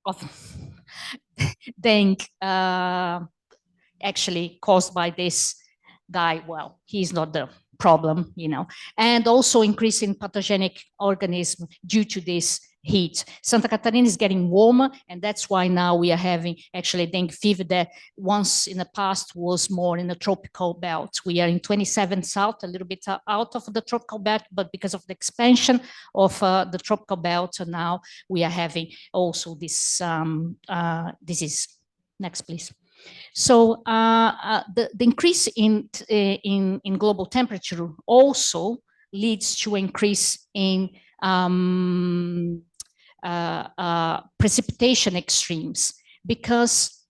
of dengue actually caused by this guy. Well, he's not the problem, and also increase in pathogenic organism due to this heat. Santa Catarina is getting warmer, and that's why now we are having actually dengue fever that once in the past was more in the tropical belt. We are in 27 south, a little bit out of the tropical belt, but because of the expansion of the tropical belt, now we are having also this disease. Next, please. So the increase in global temperature also leads to increase in precipitation extremes, because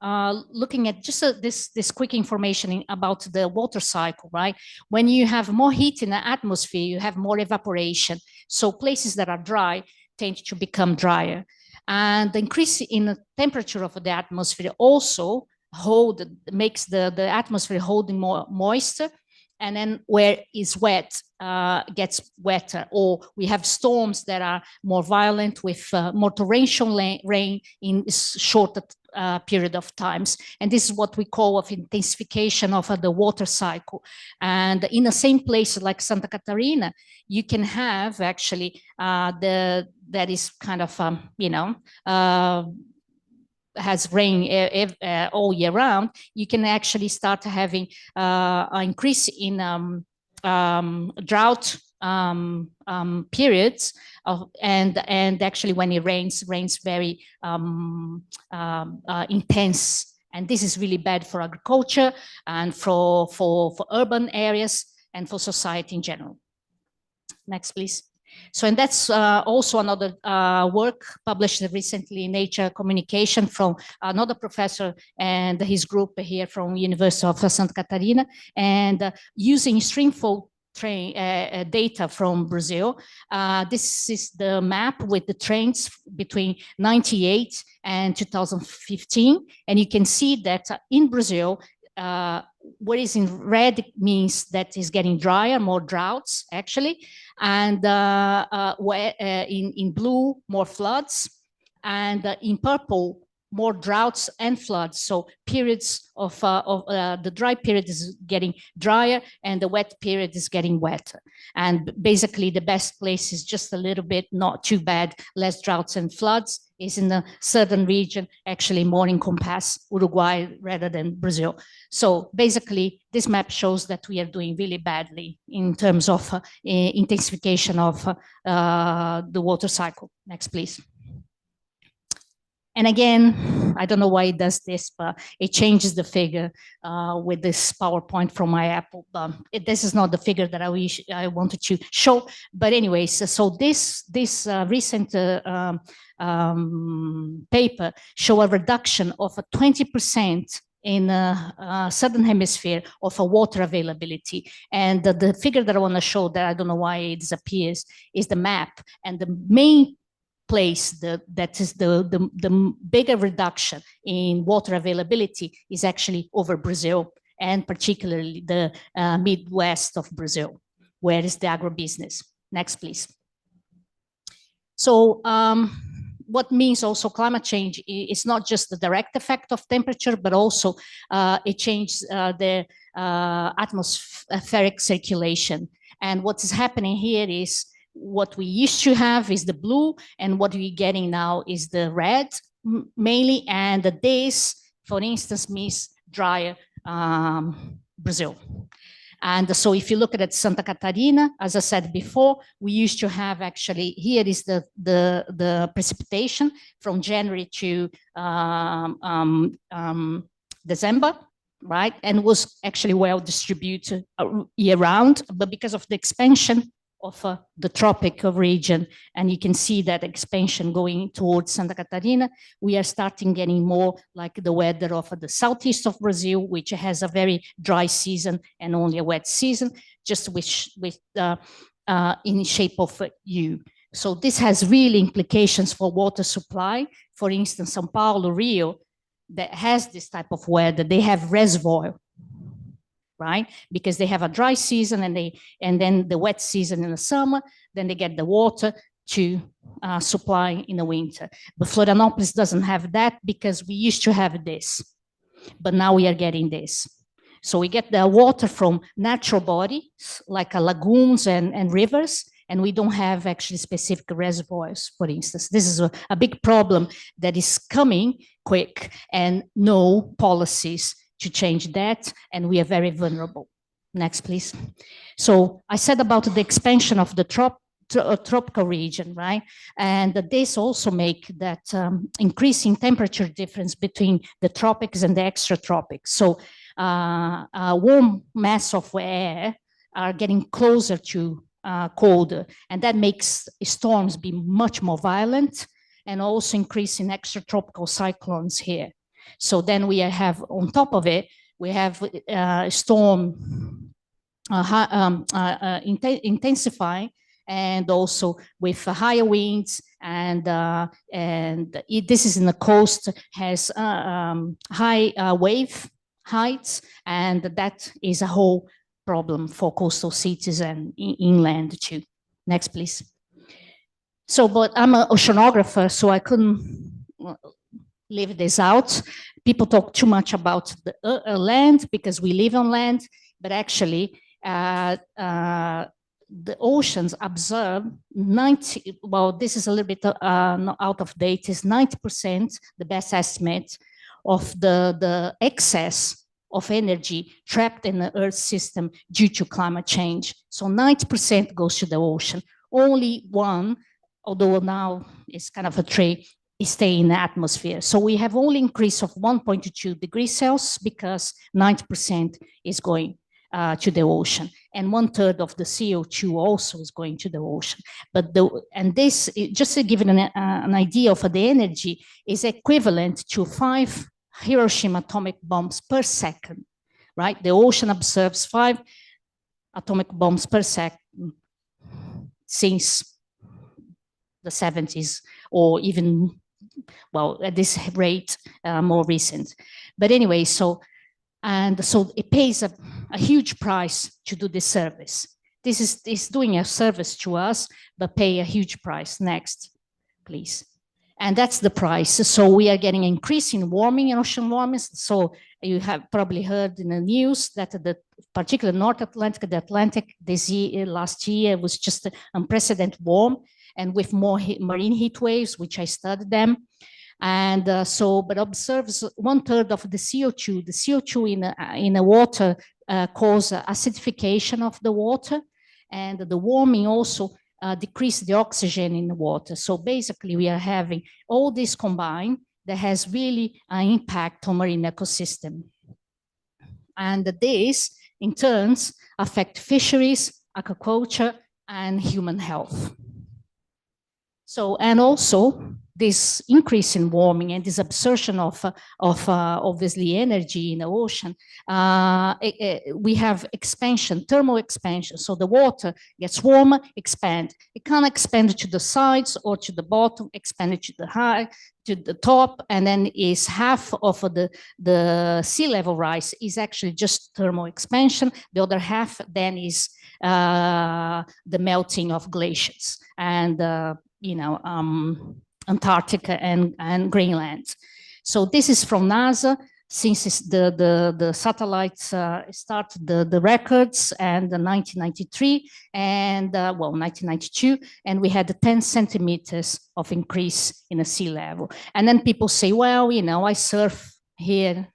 looking at just this quick information about the water cycle, right? When you have more heat in the atmosphere, you have more evaporation. So places that are dry tend to become drier. And the increase in the temperature of the atmosphere also makes the atmosphere holding more moisture, and then where is wet gets wetter, or we have storms that are more violent with more torrential rain in shorter period of times. And this is what we call of intensification of the water cycle. And in the same place like Santa Catarina, you can have actually that is kind of has rain all year round. You can actually start having an increase in drought periods and actually when it rains very intense, and this is really bad for agriculture and for urban areas and for society in general. Next, please. So, and that's also another work published recently in Nature Communication from another professor and his group here from University of Santa Catarina, and using streamflow data from Brazil. This is the map with the trains between 98 and 2015, and you can see that in Brazil, what is in red means that is getting drier, more droughts actually, and in blue, more floods, and in purple, more droughts and floods. So periods of the dry period is getting drier and the wet period is getting wetter. And basically the best place is just a little bit, not too bad, less droughts and floods, is in the southern region, actually more encompass Uruguay rather than Brazil. So basically this map shows that we are doing really badly in terms of intensification of the water cycle. Next, please. And again, I don't know why it does this, but it changes the figure with this PowerPoint from my Apple. This is not the figure that I wanted to show. But anyways, so this recent paper show a reduction of 20% in southern hemisphere of a water availability. And the figure that I want to show, that I don't know why it disappears, is the map. And the main place that is the bigger reduction in water availability is actually over Brazil, and particularly the Midwest of Brazil, where is the agribusiness. Next, please. So what means also climate change is not just the direct effect of temperature, but also it changes the atmospheric circulation. And what is happening here is what we used to have is the blue, and what we're getting now is the red mainly, and this, for instance, means drier Brazil. And so if you look at Santa Catarina, as I said before, we used to have actually, here is the precipitation from January to December, right? And was actually well distributed year round, but because of the expansion of the tropical region, and you can see that expansion going towards Santa Catarina, we are starting getting more like the weather of the southeast of Brazil, which has a very dry season and only a wet season, just in shape of U. So this has really implications for water supply. For instance, São Paulo, Rio, that has this type of weather, they have reservoir, right? Because they have a dry season and then the wet season in the summer, then they get the water to supply in the winter. But Florianopolis doesn't have that because we used to have this, but now we are getting this. So we get the water from natural bodies like lagoons and rivers, and we don't have actually specific reservoirs, for instance. This is a big problem that is coming quick, and no policies to change that, and we are very vulnerable. Next, please. So I said about the expansion of the tropical region, right? And this also make that increasing temperature difference between the tropics and the extratropics. So a warm mass of air are getting closer to colder, and that makes storms be much more violent and also increasing extratropical cyclones here. So then we have, on top of it, we have storm intensifying, and also with higher winds, and this is in the coast, has high wave heights, and that is a whole problem for coastal cities and inland too. Next, please. So, but I'm an oceanographer, so I couldn't leave this out. People talk too much about the land because we live on land, but actually the oceans absorb 90, well, this is a little bit out of date, is 90%, the best estimate of the excess of energy trapped in the Earth system due to climate change. So 90% goes to the ocean. Only one, although now it's kind of a trade, stay in the atmosphere. So we have only increase of 1.2 degrees Celsius because 90% is going to the ocean, and 1/3 of the CO2 also is going to the ocean. But this, just to give an idea of the energy, is equivalent to 5 Hiroshima atomic bombs per second, right? The ocean absorbs 5 atomic bombs per second since the 70s, or even, well, at this rate, more recent. But anyway, so it pays a huge price to do this service. This is doing a service to us, but pay a huge price. Next, please. And that's the price. So we are getting increasing warming and ocean warming. So you have probably heard in the news that the particular North Atlantic, the Atlantic this year, last year was just unprecedented warm, and with more marine heat waves, which I studied them. And but observes 1/3 of the CO2. The CO2 in the water cause acidification of the water, and the warming also decrease the oxygen in the water. So basically, we are having all this combined that has really an impact on marine ecosystem. And this, in turns, affect fisheries, aquaculture, and human health. So, and also, this increase in warming and this absorption of obviously energy in the ocean, we have expansion, thermal expansion. So the water gets warmer, expand. It can't expand to the sides or to the bottom, expand it to the high, to the top, and then is half of the sea level rise is actually just thermal expansion. The other half then is the melting of glaciers and Antarctica and Greenland. So this is from NASA, since the satellites started the records and 1993 and 1992, and we had 10 centimeters of increase in the sea level. And then people say, well, I surf here,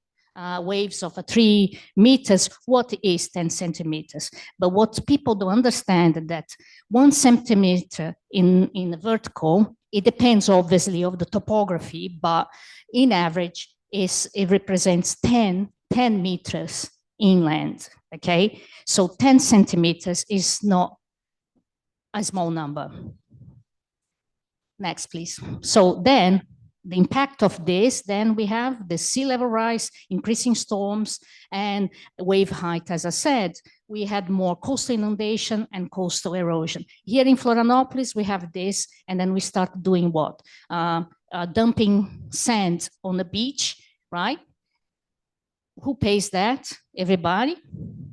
waves of 3 meters. What is 10 centimeters? But what people don't understand is that 1 centimeter in the vertical, it depends obviously of the topography, but in average it represents 10 meters inland, okay? So 10 centimeters is not a small number. Next, please. So then the impact of this, then we have the sea level rise, increasing storms, and wave height. As I said, we had more coastal inundation and coastal erosion. Here in Florianopolis, we have this, and then we start doing what? Dumping sand on the beach, right? Who pays that? Everybody,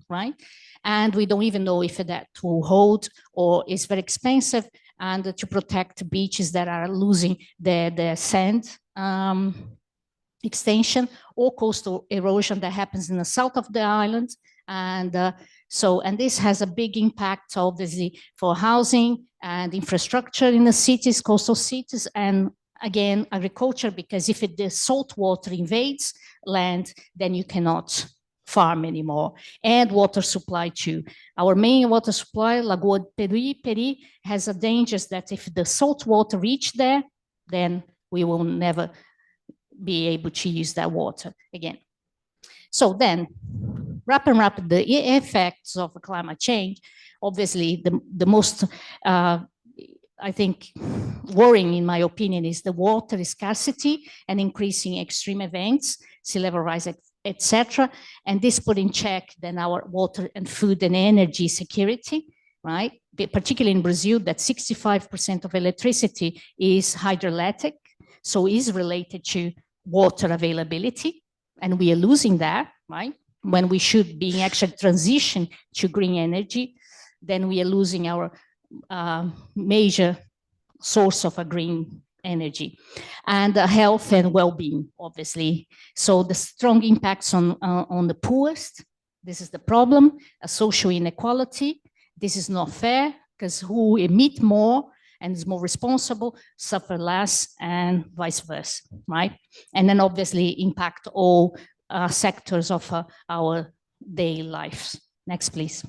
right? And we don't even know if that will hold or is very expensive. and to protect beaches that are losing their sand extension, or coastal erosion that happens in the south of the island. And and this has a big impact, obviously, for housing and infrastructure in the cities, coastal cities, and again, agriculture, because if the salt water invades land, then you cannot farm anymore, and water supply too. Our main water supply, Lagoa Peri, has a danger that if the salt water reach there, then we will never be able to use that water again. So then, wrapping up the effects of climate change, obviously the most, I think, worrying in my opinion is the water scarcity and increasing extreme events, sea level rise, etc. And this put in check then our water and food and energy security, right? Particularly in Brazil, that 65% of electricity is hydroelectric, so is related to water availability, and we are losing that, right? When we should be actually transition to green energy, then we are losing our major source of a green energy, and health and well-being, obviously. So the strong impacts on the poorest, this is the problem, a social inequality. This is not fair, because who emit more and is more responsible suffer less, and vice versa, right? And then obviously impact all sectors of our daily lives. Next, please.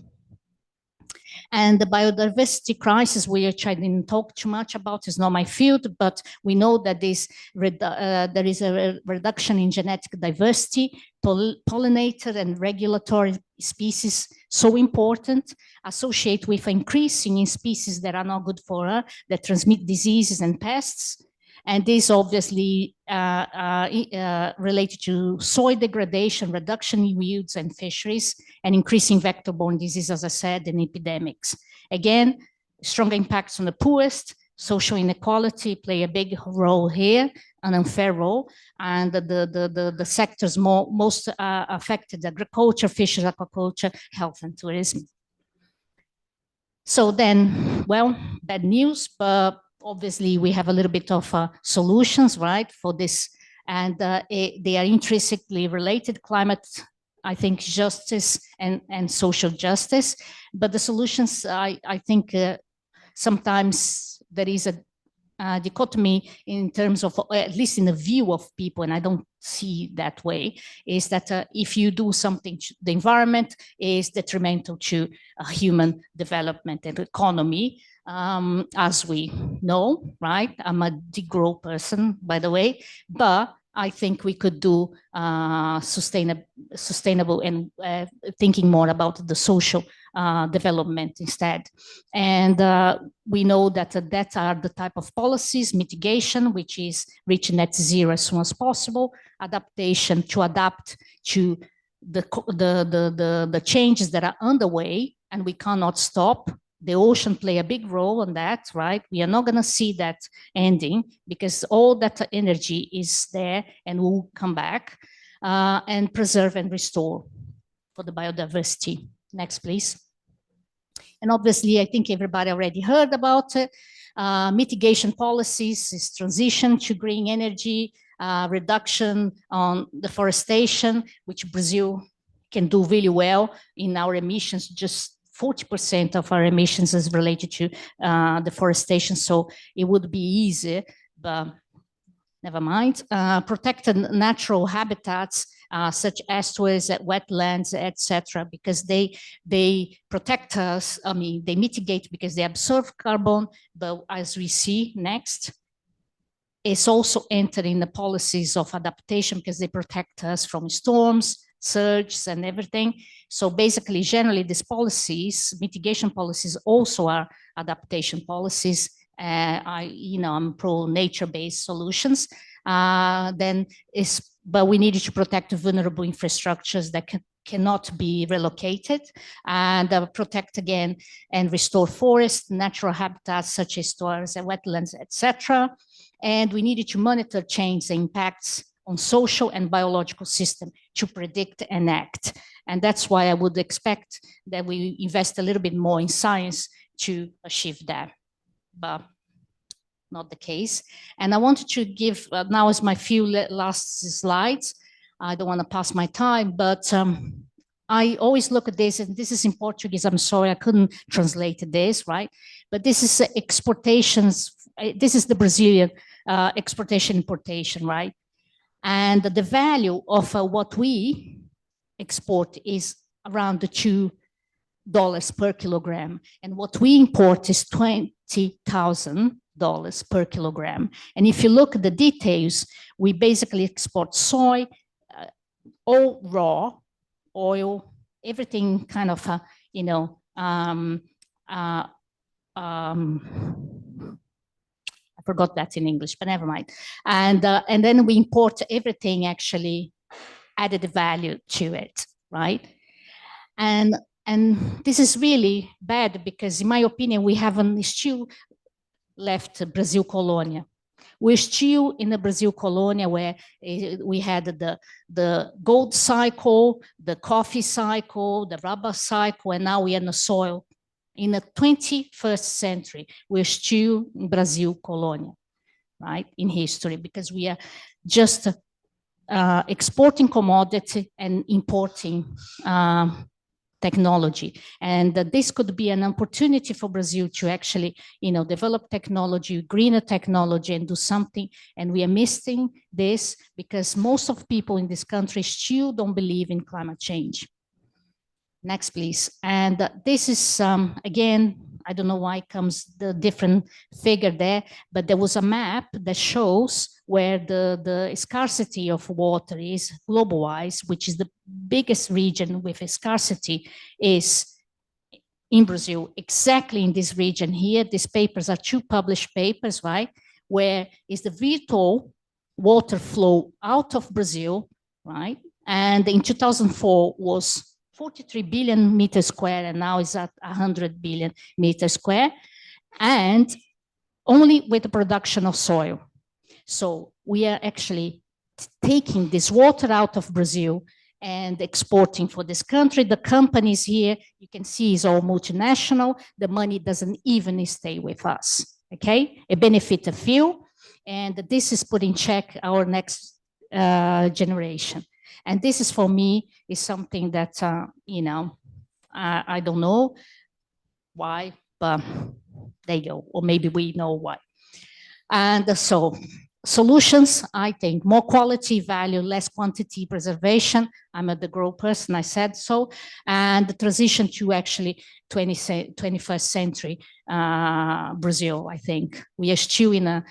And the biodiversity crisis, which I didn't talk too much about, is not my field, but we know that there is a reduction in genetic diversity, pollinator and regulatory species, so important, associate with increasing in species that are not good for us, that transmit diseases and pests. And this obviously related to soil degradation, reduction in yields and fisheries, and increasing vector-borne disease, as I said, and epidemics. Again, strong impacts on the poorest, social inequality play a big role here, an unfair role, and the sectors most affected, agriculture, fisheries, aquaculture, health, and tourism. So then, well, bad news, but obviously we have a little bit of solutions, right, for this, and they are intrinsically related: climate, I think, justice and social justice. But the solutions, I think sometimes there is a dichotomy in terms of, at least in the view of people, and I don't see that way, is that if you do something to the environment, is detrimental to human development and economy, as we know, right? I'm a degrowth person, by the way, but I think we could do sustainable and thinking more about the social development instead. And we know that that are the type of policies: mitigation, which is reach net zero as soon as possible; adaptation, to adapt to the changes that are underway, and we cannot stop. The ocean play a big role in that, right? We are not going to see that ending, because all that energy is there and will come back. And preserve and restore for the biodiversity. Next, please. And obviously, I think everybody already heard about it. Mitigation policies is transition to green energy, reduction on deforestation, which Brazil can do really well in our emissions. Just 40% of our emissions is related to deforestation, so it would be easy, but never mind. Protected natural habitats, such as estuaries, wetlands, etc., because they protect us. I mean, they mitigate because they absorb carbon, but as we see next, it's also entering the policies of adaptation, because they protect us from storms, surges, and everything. So basically, generally, these policies, mitigation policies, also are adaptation policies. I'm pro nature-based solutions. But we needed to protect vulnerable infrastructures that cannot be relocated, and protect again and restore forests, natural habitats such as estuaries and wetlands, etc. And we needed to monitor change the impacts on social and biological system to predict and act. And that's why I would expect that we invest a little bit more in science to achieve that. but not the case. And I wanted to give, now is my few last slides. I don't want to pass my time, but I always look at this, and this is in Portuguese. I'm sorry, I couldn't translate this, right? But this is exportations. This is the Brazilian exportation importation, right? And the value of what we export is around the $2 per kilogram. And what we import is $20,000 per kilogram. And if you look at the details, we basically export soy, all raw, oil, everything kind of, you know, I forgot that in English, but never mind. And then we import everything actually added value to it, right? And this is really bad because, in my opinion, we haven't still left Brazil Colônia. We're still in the Brazil Colônia where we had the gold cycle, the coffee cycle, the rubber cycle, and now we're in the soil. In the 21st century, we're still in Brazil Colônia, right, in history, because we are just exporting commodity and importing technology. And this could be an opportunity for Brazil to actually, you know, develop technology, greener technology, and do something. And we are missing this because most of people in this country still don't believe in climate change. Next, please. And this is, again, I don't know why comes the different figure there, but there was a map that shows where the scarcity of water is global-wise, which is the biggest region with a scarcity is in Brazil, exactly in this region here. These papers are 2 published papers, right? Where is the virtual water flow out of Brazil, right? And in 2004 was 43 billion meters square, and now it's at 100 billion meters square, and only with the production of soil. So we are actually taking this water out of Brazil and exporting for this country. The companies here, you can see, is all multinational. The money doesn't even stay with us, okay? It benefits a few, and this is put in check our next generation. And this is, for me, is something that, you know, I don't know why, but there you go, or maybe we know why. And so solutions, I think, more quality, value, less quantity, preservation. I'm a grow person, I said so. And the transition to actually 21st century Brazil, I think. We are still in a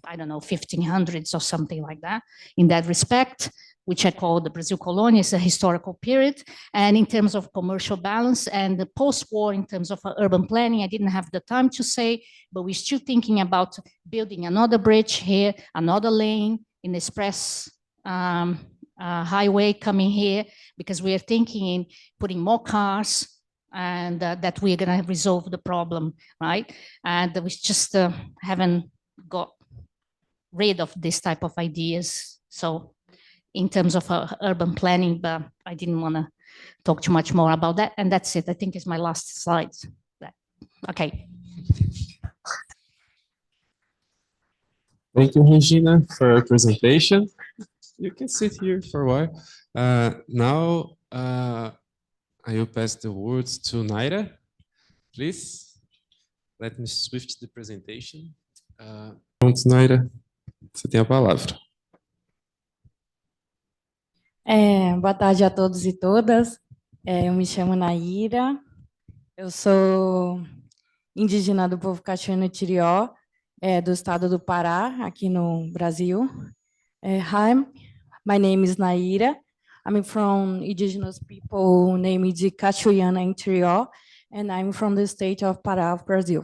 I don't know, 1500s or something like that in that respect, which I call the Brazil Colônia. Is a historical period. And in terms of commercial balance and the post-war in terms of urban planning, I didn't have the time to say, but we're still thinking about building another bridge here, another lane in express highway coming here, because we are thinking in putting more cars, and that we're going to resolve the problem, right? And we just haven't got rid of this type of ideas. So in terms of urban planning, but I didn't want to talk too much more about that. And that's it. I think it's my last slide. Okay. Thank you, Regina, for your presentation. You can sit here for a while. Now, I will pass the words to Naira. Please, let me switch the presentation. Pronto, Naira, você tem a palavra. Boa tarde a todos e todas. Eu me chamo Naira. Eu sou indígena do povo Caxuano-Tirió, do estado do Pará, aqui no Brasil. Hi, my name is Naira. I'm from indigenous people named Cachuiana and Tirió, and I'm from the state of Pará, of Brazil.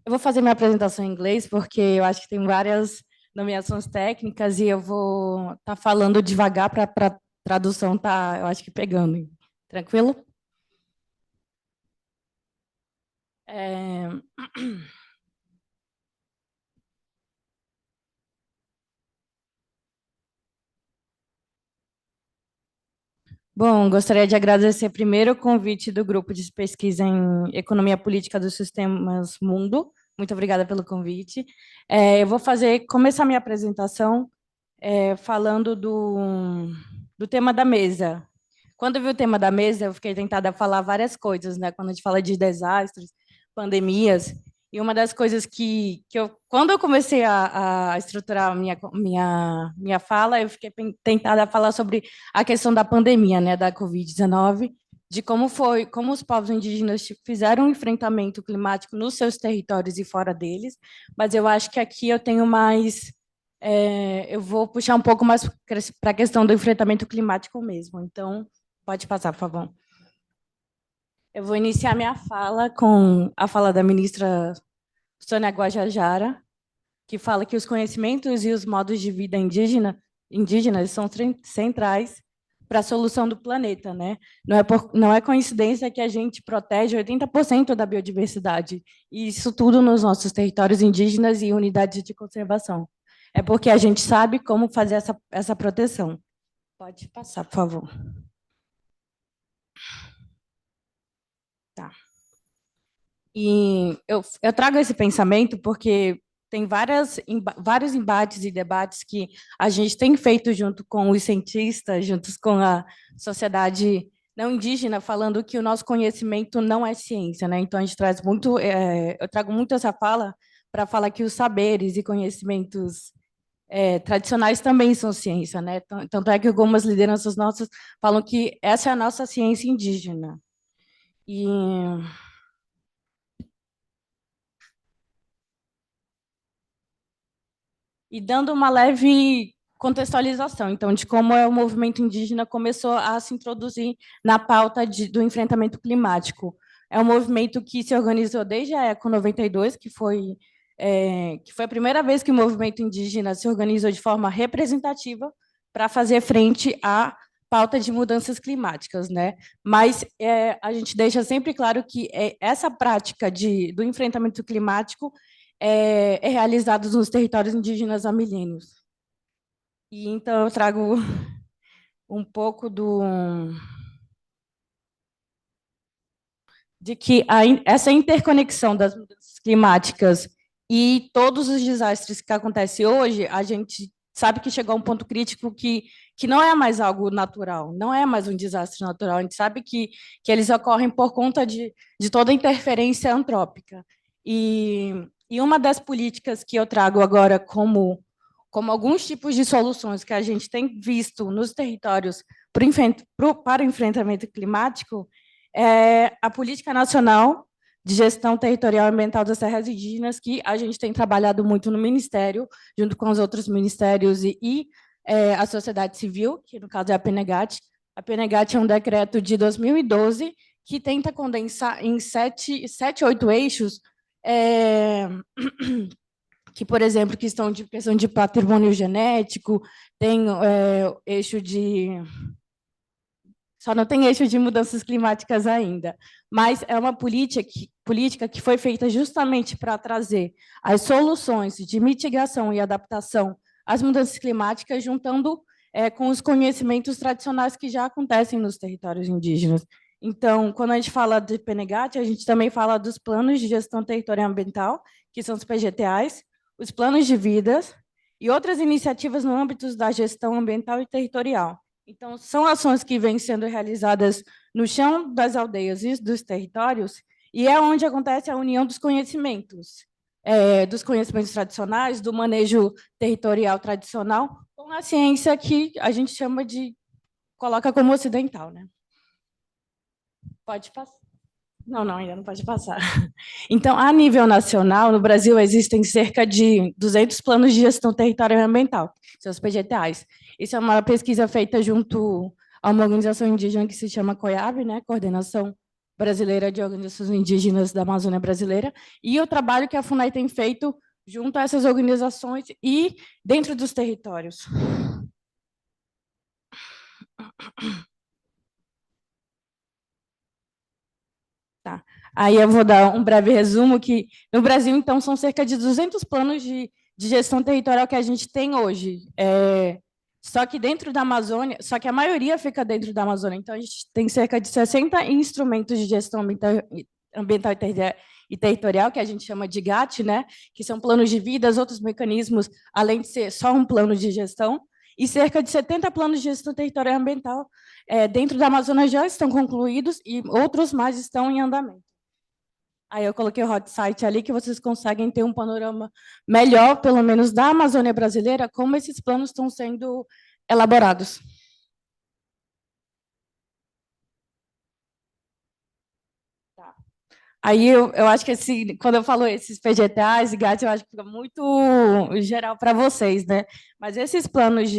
Eu vou fazer minha apresentação em inglês, porque eu acho que tem várias nomeações técnicas e eu vou estar falando devagar para a tradução tá, eu acho que pegando. Tranquilo? Bom, gostaria de agradecer primeiro o convite do grupo de pesquisa em Economia Política dos Sistemas Mundo. Muito obrigada pelo convite. Eu vou começar minha apresentação falando do tema da mesa. Quando eu vi o tema da mesa, eu fiquei tentada a falar várias coisas, né? Quando a gente fala de desastres, pandemias, e uma das coisas quando eu comecei a estruturar a minha fala, eu fiquei tentada a falar sobre a questão da pandemia, né, da Covid-19, de como os povos indígenas fizeram um enfrentamento climático nos seus territórios e fora deles, mas eu acho que aqui eu tenho mais eu vou puxar um pouco mais para a questão do enfrentamento climático mesmo. Então, pode passar, por favor. Eu vou iniciar minha fala com a fala da ministra Sônia Guajajara, que fala que os conhecimentos e os modos de vida indígenas são centrais para a solução do planeta, né? Não é coincidência que a gente protege 80% da biodiversidade, e isso tudo nos nossos territórios indígenas e unidades de conservação. É porque a gente sabe como fazer essa proteção. Pode passar, por favor. Tá. E eu trago esse pensamento porque tem vários embates e debates que a gente tem feito junto com os cientistas, juntos com a sociedade não indígena, falando que o nosso conhecimento não é ciência, né? Então, a gente traz muito, eu trago muito essa fala para falar que os saberes e conhecimentos tradicionais também são ciência, né? Tanto é que algumas lideranças nossas falam que essa é a nossa ciência indígena. E dando uma leve contextualização, então, de como o movimento indígena começou a se introduzir na pauta do enfrentamento climático. É um movimento que se organizou desde a Eco 92, que foi a primeira vez que o movimento indígena se organizou de forma representativa para fazer frente à pauta de mudanças climáticas, né? Mas a gente deixa sempre claro que essa prática do enfrentamento climático realizados nos territórios indígenas há milênios. E então eu trago um pouco de que essa interconexão das mudanças climáticas e todos os desastres que acontecem hoje, a gente sabe que chegou a um ponto crítico que não é mais algo natural, não é mais um desastre natural, a gente sabe que eles ocorrem por conta de toda a interferência antrópica. E uma das políticas que eu trago agora como alguns tipos de soluções que a gente tem visto nos territórios para o enfrentamento climático é a Política Nacional de Gestão Territorial e Ambiental das Terras Indígenas, que a gente tem trabalhado muito no Ministério, junto com os outros ministérios e a sociedade civil, que no caso é a PNGAT. A PNGAT é um decreto de 2012 que tenta condensar em 7, 8 eixos que, por exemplo, questão de patrimônio genético, tem eixo de... Só não tem eixo de mudanças climáticas ainda, mas é uma política que foi feita justamente para trazer as soluções de mitigação e adaptação às mudanças climáticas, juntando com os conhecimentos tradicionais que já acontecem nos territórios indígenas. Então, quando a gente fala de PNGAT, a gente também fala dos planos de gestão territorial ambiental, que são os PGTAs, os planos de vidas e outras iniciativas no âmbito da gestão ambiental e territorial. Então, são ações que vêm sendo realizadas no chão das aldeias e dos territórios, e é onde acontece a união dos conhecimentos tradicionais, do manejo territorial tradicional, com a ciência que a gente coloca como ocidental, né? Pode passar. Não, ainda não pode passar. Então, a nível nacional, no Brasil, existem cerca de 200 planos de gestão territorial e ambiental, são os PGTAs. Isso é uma pesquisa feita junto a uma organização indígena que se chama COIAB, né, Coordenação Brasileira de Organizações Indígenas da Amazônia Brasileira, e o trabalho que a FUNAI tem feito junto a essas organizações e dentro dos territórios. Tá. Aí eu vou dar um breve resumo, que no Brasil, então, são cerca de 200 planos de gestão territorial que a gente tem hoje. Só que dentro da Amazônia, só que a maioria fica dentro da Amazônia. Então, a gente tem cerca de 60 instrumentos de gestão ambiental e territorial, que a gente chama de GAT, né? Que são planos de vidas, outros mecanismos, além de ser só um plano de gestão, e cerca de 70 planos de gestão territorial e ambiental dentro da Amazônia já estão concluídos e outros mais estão em andamento. Aí eu coloquei o hot site ali, que vocês conseguem ter um panorama melhor, pelo menos, da Amazônia brasileira, como esses planos estão sendo elaborados. Tá. Aí eu acho que quando eu falo esses PGTAs e GAT, eu acho que fica muito geral para vocês, né? Mas esses planos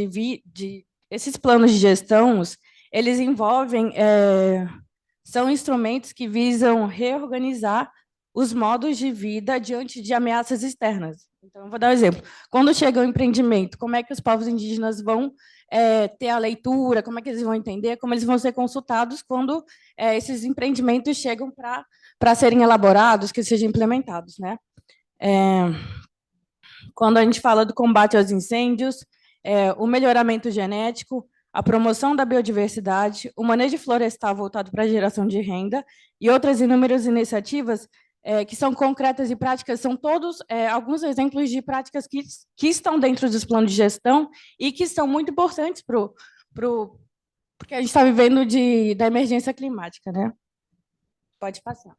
esses planos de gestão, eles envolvem são instrumentos que visam reorganizar os modos de vida diante de ameaças externas. Então, eu vou dar um exemplo. Quando chega o empreendimento, como é que os povos indígenas vão ter a leitura, como é que eles vão entender, como eles vão ser consultados quando esses empreendimentos chegam para serem elaborados, que sejam implementados, né? Quando a gente fala do combate aos incêndios, o melhoramento genético, a promoção da biodiversidade, o manejo florestal voltado para a geração de renda e outras inúmeras iniciativas que são concretas e práticas, são todos alguns exemplos de práticas que estão dentro dos planos de gestão e que são muito importantes porque a gente está vivendo da emergência climática, né? Pode passar.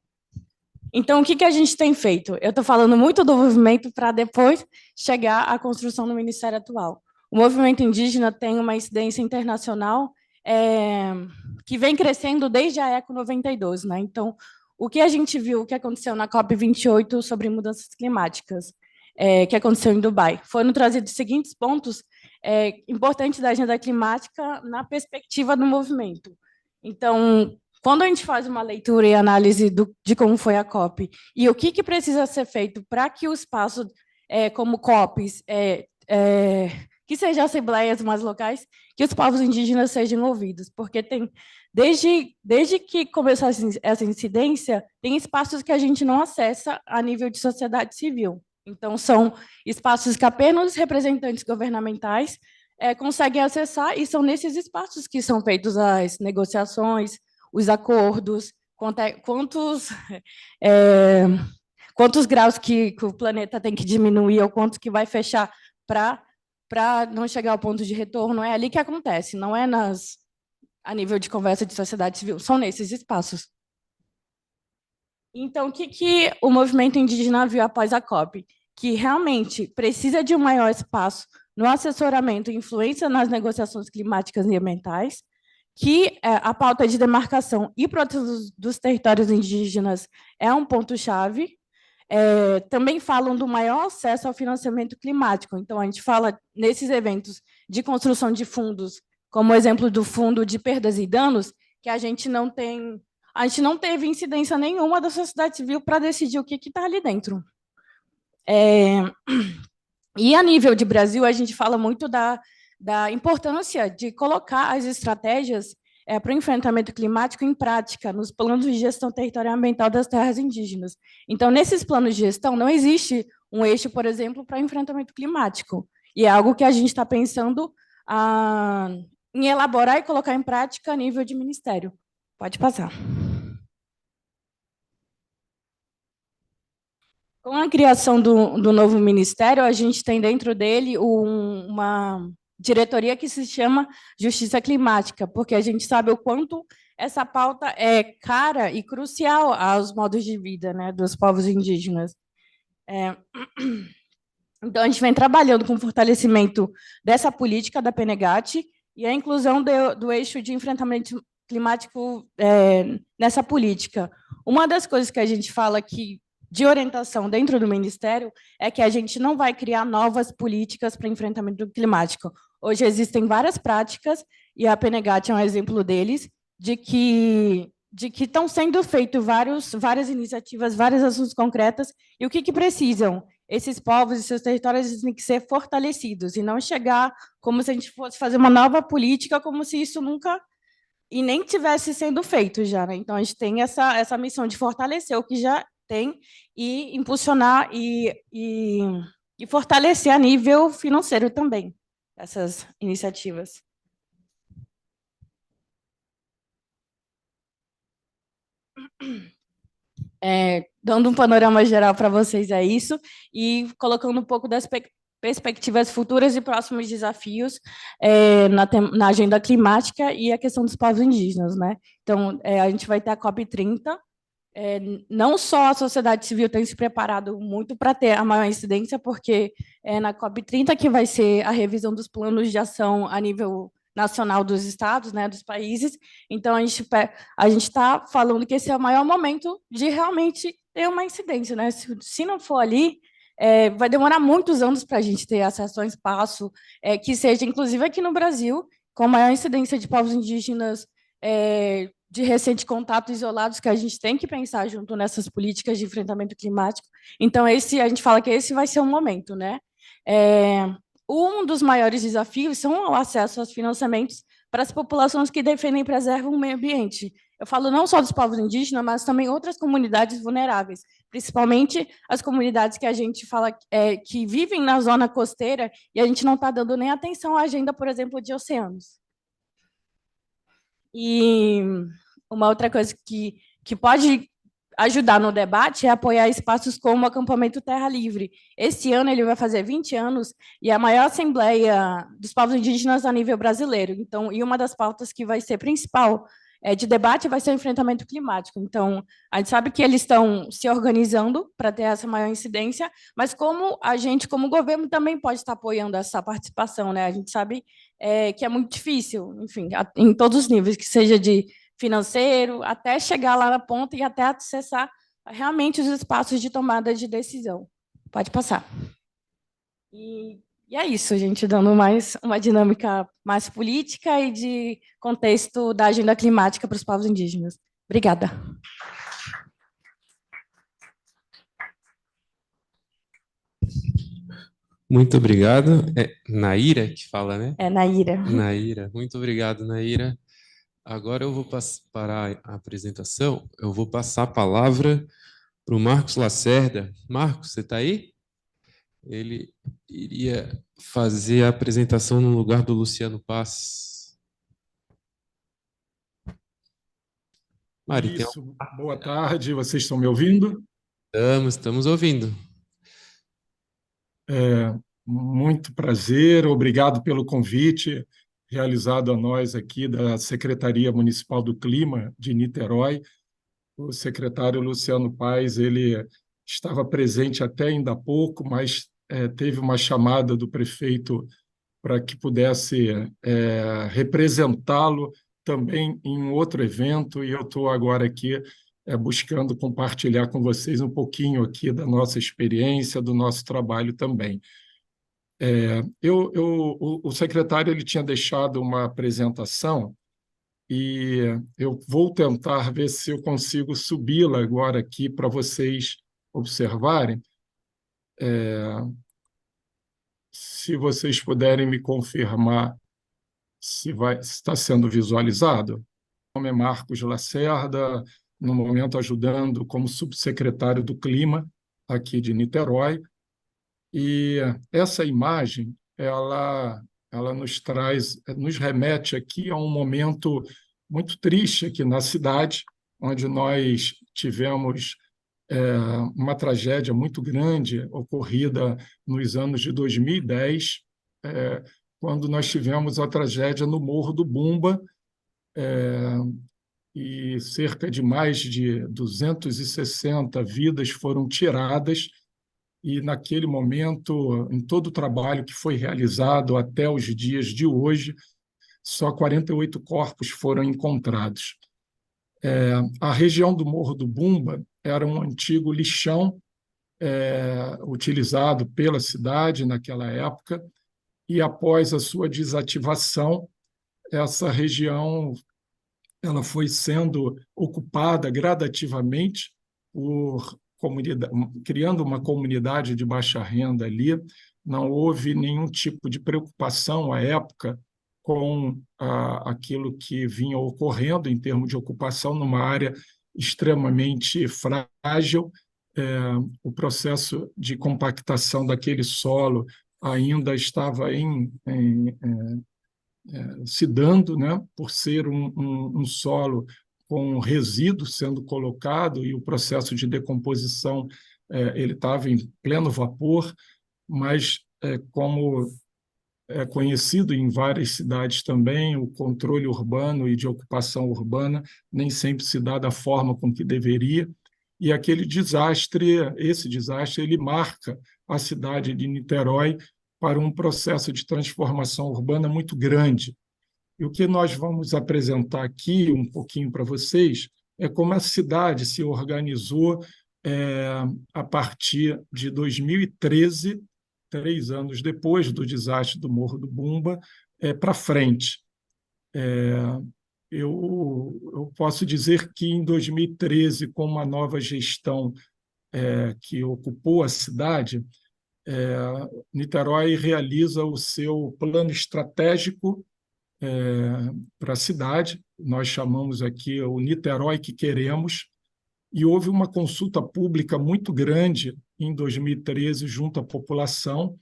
Então, o que a gente tem feito? Eu estou falando muito do movimento para depois chegar à construção do Ministério atual. O movimento indígena tem uma incidência internacional que vem crescendo desde a ECO 92, né? Então, o que a gente viu, o que aconteceu na COP28 sobre mudanças climáticas, que aconteceu em Dubai, foram trazidos os seguintes pontos importantes da agenda climática na perspectiva do movimento. Então, quando a gente faz uma leitura e análise de como foi a COP e o que precisa ser feito para que o espaço, como COPs, que sejam assembleias mais locais, que os povos indígenas sejam ouvidos, porque desde que começou essa incidência, tem espaços que a gente não acessa a nível de sociedade civil. Então, são espaços que apenas representantes governamentais conseguem acessar, e são nesses espaços que são feitas as negociações, os acordos, quantos graus que o planeta tem que diminuir, ou quantos que vai fechar para não chegar ao ponto de retorno. É ali que acontece, não é a nível de conversa de sociedade civil, são nesses espaços. Então, o que o movimento indígena viu após a COP? Que realmente precisa de um maior espaço no assessoramento e influência nas negociações climáticas e ambientais, que a pauta de demarcação e proteção dos territórios indígenas é um ponto-chave. Também falam do maior acesso ao financiamento climático. Então, a gente fala, nesses eventos de construção de fundos, como o exemplo do Fundo de Perdas e Danos, que a gente não teve incidência nenhuma da sociedade civil para decidir o que está ali dentro. E, a nível de Brasil, a gente fala muito da importância de colocar as estratégias para o enfrentamento climático em prática nos planos de gestão territorial e ambiental das terras indígenas. Então, nesses planos de gestão, não existe um eixo, por exemplo, para enfrentamento climático. E é algo que a gente está pensando em elaborar e colocar em prática a nível de ministério. Pode passar. Com a criação do novo ministério, a gente tem dentro dele uma diretoria que se chama Justiça Climática, porque a gente sabe o quanto essa pauta é cara e crucial aos modos de vida, né, dos povos indígenas. Então, a gente vem trabalhando com o fortalecimento dessa política da PNGAT e a inclusão do eixo de enfrentamento climático nessa política. Uma das coisas que a gente fala de orientação dentro do Ministério é que a gente não vai criar novas políticas para enfrentamento climático. Hoje existem várias práticas, e a PNGAT é um exemplo deles, de que estão sendo feitas várias iniciativas, várias ações concretas, e o que precisam? Esses povos e seus territórios têm que ser fortalecidos, e não chegar como se a gente fosse fazer uma nova política, como se isso nunca e nem tivesse sendo feito já, né? Então, a gente tem essa missão de fortalecer o que já tem e impulsionar e fortalecer a nível financeiro também. essas iniciativas. Dando um panorama geral para vocês, é isso, e colocando um pouco das perspectivas futuras e próximos desafios na agenda climática e a questão dos povos indígenas, né? Então, a gente vai ter a COP30. Não só a sociedade civil tem se preparado muito para ter a maior incidência, porque é na COP30 que vai ser a revisão dos planos de ação a nível nacional dos estados, né, dos países. Então, a gente está falando que esse é o maior momento de realmente ter uma incidência, né? Se não for ali, vai demorar muitos anos para a gente ter acesso a um espaço que seja, inclusive aqui no Brasil, com a maior incidência de povos indígenas de recente contato isolados, que a gente tem que pensar junto nessas políticas de enfrentamento climático. Então, a gente fala que esse vai ser o momento, né? Um dos maiores desafios são o acesso aos financiamentos para as populações que defendem e preservam o meio ambiente. Eu falo não só dos povos indígenas, mas também outras comunidades vulneráveis, principalmente as comunidades que a gente fala que vivem na zona costeira e a gente não está dando nem atenção à agenda, por exemplo, de oceanos. E uma outra coisa que pode ajudar no debate é apoiar espaços como o Acampamento Terra Livre. Esse ano ele vai fazer 20 anos e é a maior assembleia dos povos indígenas a nível brasileiro. Então, e uma das pautas que vai ser principal de debate vai ser o enfrentamento climático. Então, a gente sabe que eles estão se organizando para ter essa maior incidência, mas como a gente, como governo, também pode estar apoiando essa participação, né? A gente sabe que é muito difícil, enfim, em todos os níveis, que seja de financeiro, até chegar lá na ponta e até acessar realmente os espaços de tomada de decisão. Pode passar. E é isso, gente, dando mais uma dinâmica mais política e de contexto da agenda climática para os povos indígenas. Obrigada. Muito obrigado. É Naira que fala, né? É, Naira. Naira. Muito obrigado, Naira. Agora eu vou parar a apresentação, eu vou passar a palavra para o Marcos Lacerda. Marcos, você está aí? Ele iria fazer a apresentação no lugar do Luciano Passes. Mari, Isso, boa tarde, vocês estão me ouvindo? Estamos ouvindo. Muito prazer, obrigado pelo convite realizado a nós aqui da Secretaria Municipal do Clima de Niterói. O secretário Luciano Paes, ele estava presente até ainda há pouco, mas teve uma chamada do prefeito para que pudesse representá-lo também em um outro evento, e eu estou agora aqui buscando compartilhar com vocês um pouquinho aqui da nossa experiência, do nosso trabalho também. O secretário ele tinha deixado uma apresentação e eu vou tentar ver se eu consigo subi-la agora aqui para vocês observarem. Se vocês puderem me confirmar se está sendo visualizado. Meu nome é Marcos Lacerda, no momento ajudando como subsecretário do Clima aqui de Niterói. E essa imagem, ela nos remete aqui a um momento muito triste aqui na cidade, onde nós tivemos uma tragédia muito grande ocorrida nos anos de 2010, quando nós tivemos a tragédia no Morro do Bumba, e cerca de mais de 260 vidas foram tiradas. E, naquele momento, em todo o trabalho que foi realizado até os dias de hoje, só 48 corpos foram encontrados. A região do Morro do Bumba era um antigo lixão utilizado pela cidade naquela época, e, após a sua desativação, essa região ela foi sendo ocupada gradativamente por criando uma comunidade de baixa renda ali. Não houve nenhum tipo de preocupação à época com aquilo que vinha ocorrendo em termos de ocupação numa área extremamente frágil. O processo de compactação daquele solo ainda estava se dando, né, por ser um solo com resíduo sendo colocado e o processo de decomposição ele estava em pleno vapor, mas como é conhecido em várias cidades também, o controle urbano e de ocupação urbana nem sempre se dá da forma com que deveria, e esse desastre, ele marca a cidade de Niterói para um processo de transformação urbana muito grande. E o que nós vamos apresentar aqui um pouquinho para vocês é como a cidade se organizou a partir de 2013, 3 anos depois do desastre do Morro do Bumba, para frente. Eu posso dizer que em 2013, com uma nova gestão que ocupou a cidade, Niterói realiza o seu plano estratégico para a cidade. Nós chamamos aqui o Niterói que queremos, e houve uma consulta pública muito grande em 2013 junto à população,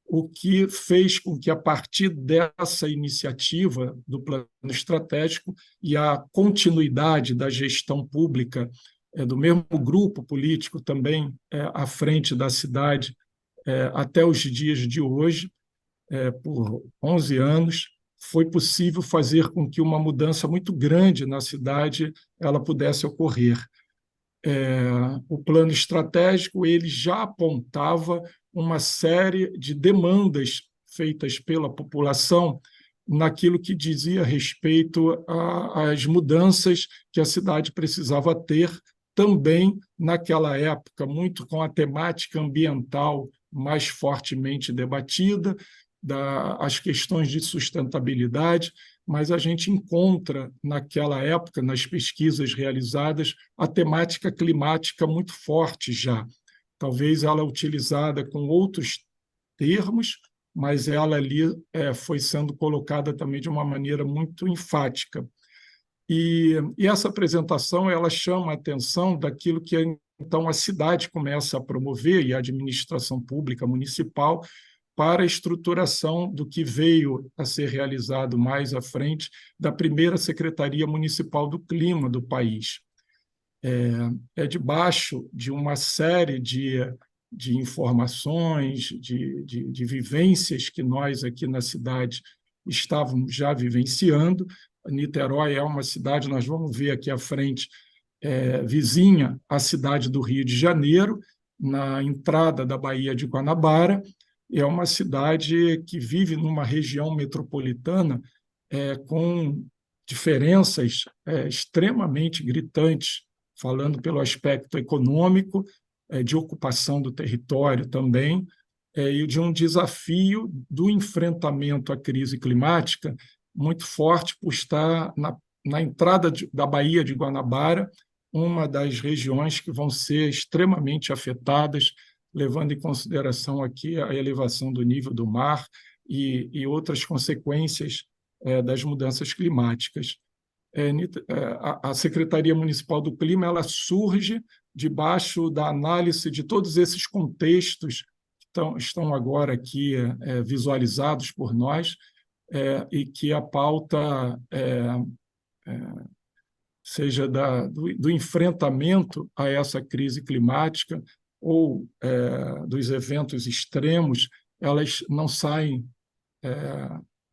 o que fez com que, a partir dessa iniciativa do plano estratégico e a continuidade da gestão pública do mesmo grupo político também à frente da cidade até os dias de hoje, por 11 anos, foi possível fazer com que uma mudança muito grande na cidade ela pudesse ocorrer. O plano estratégico ele já apontava uma série de demandas feitas pela população naquilo que dizia respeito às mudanças que a cidade precisava ter, também naquela época, muito com a temática ambiental mais fortemente debatida, as questões de sustentabilidade, mas a gente encontra naquela época, nas pesquisas realizadas, a temática climática muito forte já. Talvez ela utilizada com outros termos, mas ela ali foi sendo colocada também de uma maneira muito enfática. E essa apresentação ela chama a atenção daquilo que então a cidade começa a promover, e a administração pública municipal, para a estruturação do que veio a ser realizado mais à frente da primeira Secretaria Municipal do Clima do país. Debaixo de uma série de informações, de vivências que nós aqui na cidade estávamos já vivenciando. Niterói é uma cidade, nós vamos ver aqui à frente, vizinha à cidade do Rio de Janeiro, na entrada da Baía de Guanabara. É uma cidade que vive numa região metropolitana com diferenças extremamente gritantes, falando pelo aspecto econômico, de ocupação do território também, e de um desafio do enfrentamento à crise climática muito forte, por estar na entrada da Baía de Guanabara, uma das regiões que vão ser extremamente afetadas, levando em consideração aqui a elevação do nível do mar e outras consequências das mudanças climáticas. A Secretaria Municipal do Clima ela surge debaixo da análise de todos esses contextos que estão agora aqui visualizados por nós, e que a pauta seja do enfrentamento a essa crise climática ou dos eventos extremos, elas não saem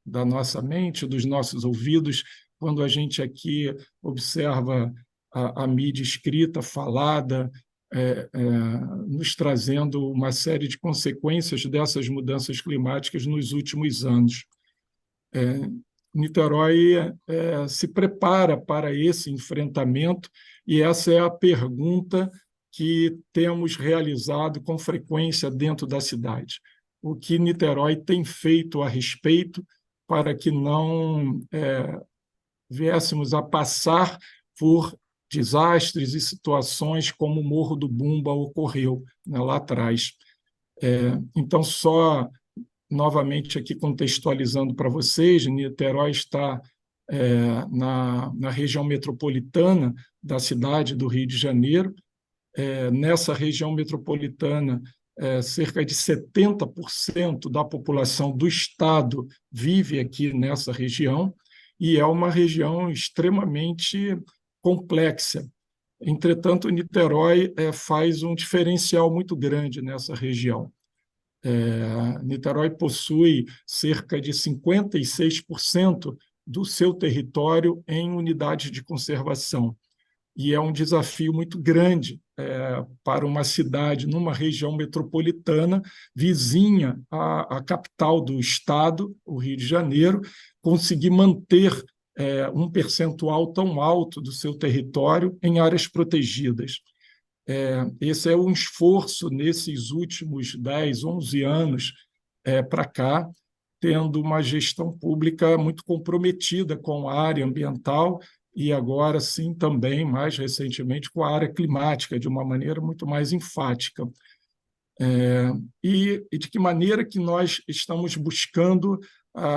da nossa mente, dos nossos ouvidos, quando a gente aqui observa a mídia escrita, falada, nos trazendo uma série de consequências dessas mudanças climáticas nos últimos anos. Niterói se prepara para esse enfrentamento, e essa é a pergunta que temos realizado com frequência dentro da cidade. O que Niterói tem feito a respeito para que não viéssemos a passar por desastres e situações como o Morro do Bumba ocorreu, né, lá atrás. Então, só novamente aqui contextualizando para vocês, Niterói está na região metropolitana da cidade do Rio de Janeiro. Nessa região metropolitana, cerca de 70% da população do estado vive aqui nessa região, e é uma região extremamente complexa. Entretanto, Niterói faz um diferencial muito grande nessa região. Niterói possui cerca de 56% do seu território em unidades de conservação. E é um desafio muito grande para uma cidade numa região metropolitana vizinha à capital do estado, o Rio de Janeiro, conseguir manter um percentual tão alto do seu território em áreas protegidas. Esse é um esforço nesses últimos 10, 11 anos para cá, tendo uma gestão pública muito comprometida com a área ambiental e agora sim também, mais recentemente, com a área climática, de uma maneira muito mais enfática. E de que maneira que nós estamos buscando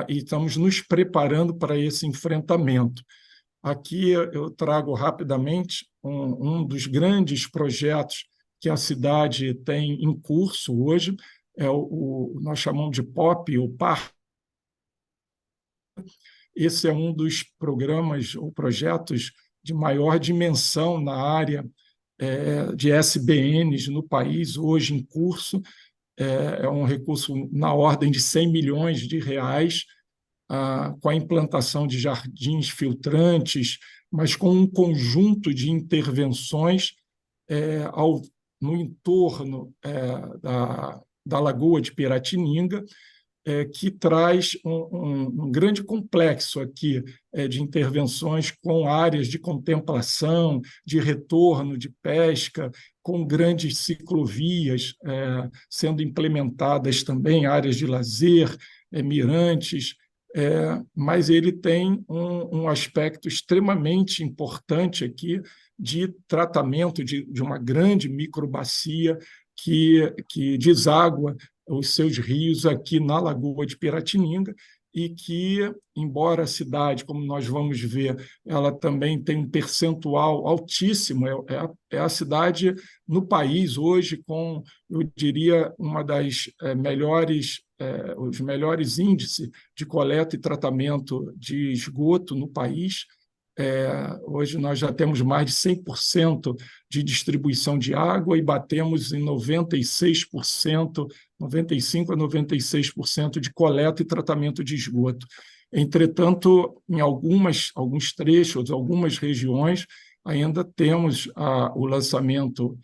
e estamos nos preparando para esse enfrentamento. Aqui eu trago rapidamente um dos grandes projetos que a cidade tem em curso hoje, nós chamamos de POP, o Parque. Esse é um dos programas ou projetos de maior dimensão na área de SBNs no país, hoje em curso. É um recurso na ordem de 100 milhões de reais, com a implantação de jardins filtrantes, mas com um conjunto de intervenções no entorno da Lagoa de Piratininga, que traz um grande complexo aqui de intervenções com áreas de contemplação, de retorno, de pesca, com grandes ciclovias sendo implementadas também, áreas de lazer, mirantes, mas ele tem um aspecto extremamente importante aqui de tratamento de uma grande microbacia que deságua os seus rios aqui na Lagoa de Piratininga e que, embora a cidade, como nós vamos ver, ela também tem um percentual altíssimo, é a cidade no país hoje com, eu diria, uma das os melhores índices de coleta e tratamento de esgoto no país. Hoje nós já temos mais de 100% de distribuição de água e batemos em 96%, 95% a 96% de coleta e tratamento de esgoto. Entretanto, em alguns trechos, algumas regiões, ainda temos o lançamento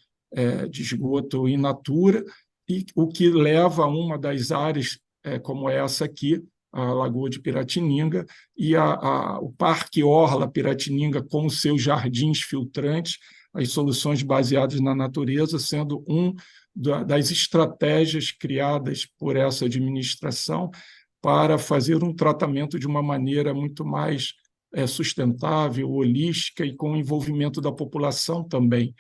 de esgoto in natura, e o que leva a uma das áreas, como essa aqui, a Lagoa de Piratininga, e o Parque Orla Piratininga com os seus jardins filtrantes, as soluções baseadas na natureza, sendo das estratégias criadas por essa administração para fazer um tratamento de uma maneira muito mais sustentável, holística e com o envolvimento da população também.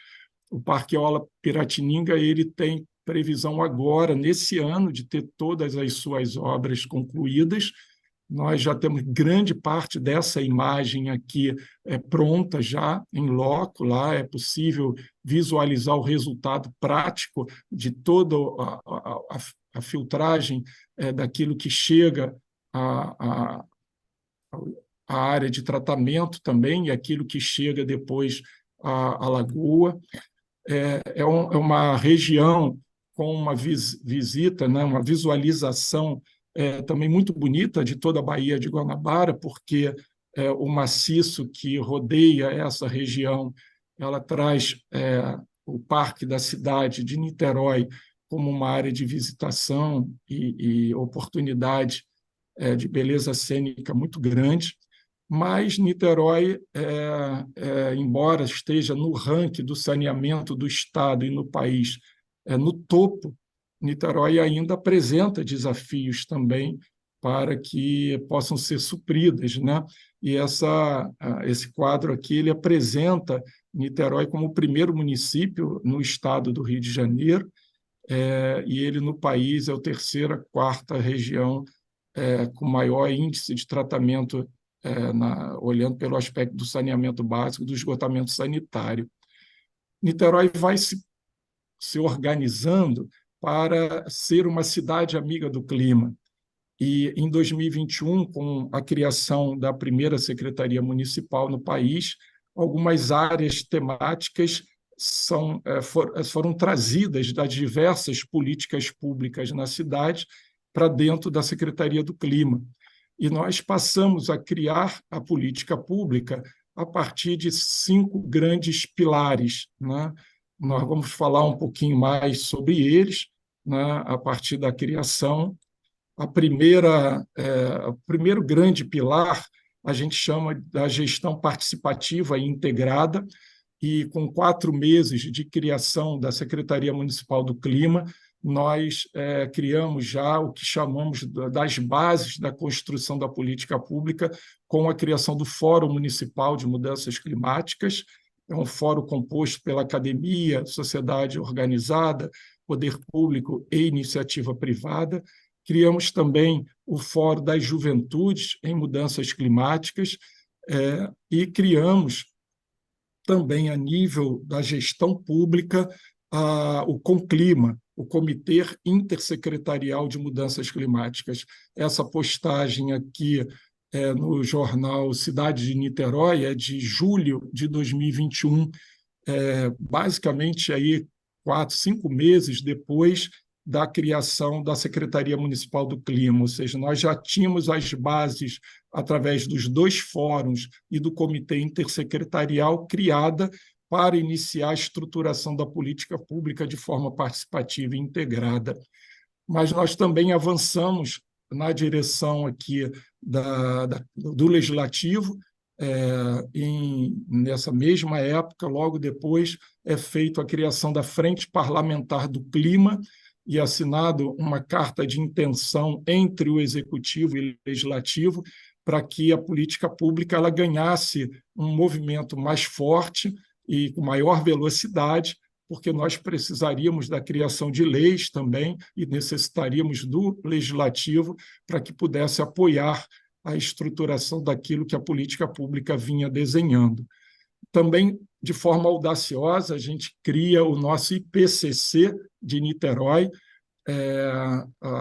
O Parque Orla Piratininga ele tem previsão agora, nesse ano, de ter todas as suas obras concluídas. Nós já temos grande parte dessa imagem aqui pronta já, em loco, lá é possível visualizar o resultado prático de toda a filtragem daquilo que chega à área de tratamento também, e aquilo que chega depois à lagoa. É uma região com uma visita, né, uma visualização também muito bonita de toda a Baía de Guanabara, porque o maciço que rodeia essa região, ela traz o Parque da Cidade de Niterói como uma área de visitação e oportunidade de beleza cênica muito grande. Mas Niterói, embora esteja no ranking do saneamento do Estado e no país no topo, Niterói ainda apresenta desafios também para que possam ser supridas, né? E esse quadro aqui ele apresenta Niterói como o primeiro município no estado do Rio de Janeiro, e ele no país é a terceira, quarta região com maior índice de tratamento olhando pelo aspecto do saneamento básico, do esgotamento sanitário. Niterói vai se organizando para ser uma cidade amiga do clima. E em 2021, com a criação da primeira secretaria municipal no país, algumas áreas temáticas foram trazidas das diversas políticas públicas na cidade para dentro da Secretaria do Clima. E nós passamos a criar a política pública a partir de 5 grandes pilares, né? Nós vamos falar um pouquinho mais sobre eles, né, a partir da criação. O primeiro grande pilar a gente chama da gestão participativa e integrada, e com 4 meses de criação da Secretaria Municipal do Clima, nós criamos já o que chamamos das bases da construção da política pública, com a criação do Fórum Municipal de Mudanças Climáticas. É um fórum composto pela academia, sociedade organizada, poder público e iniciativa privada. Criamos também o Fórum das Juventudes em Mudanças Climáticas e criamos também, a nível da gestão pública, o CONCLIMA, o Comitê Intersecretarial de Mudanças Climáticas. Essa postagem aqui no jornal Cidade de Niterói é de julho de 2021, basicamente aí 4, 5 meses depois da criação da Secretaria Municipal do Clima, ou seja, nós já tínhamos as bases através dos 2 fóruns e do Comitê Intersecretarial criada para iniciar a estruturação da política pública de forma participativa e integrada. Mas nós também avançamos na direção aqui do Legislativo. Nessa mesma época, logo depois, é feita a criação da Frente Parlamentar do Clima e assinado uma carta de intenção entre o Executivo e o Legislativo para que a política pública ela ganhasse um movimento mais forte e com maior velocidade, porque nós precisaríamos da criação de leis também e necessitaríamos do Legislativo para que pudesse apoiar a estruturação daquilo que a política pública vinha desenhando. Também, de forma audaciosa, a gente cria o nosso IPCC de Niterói.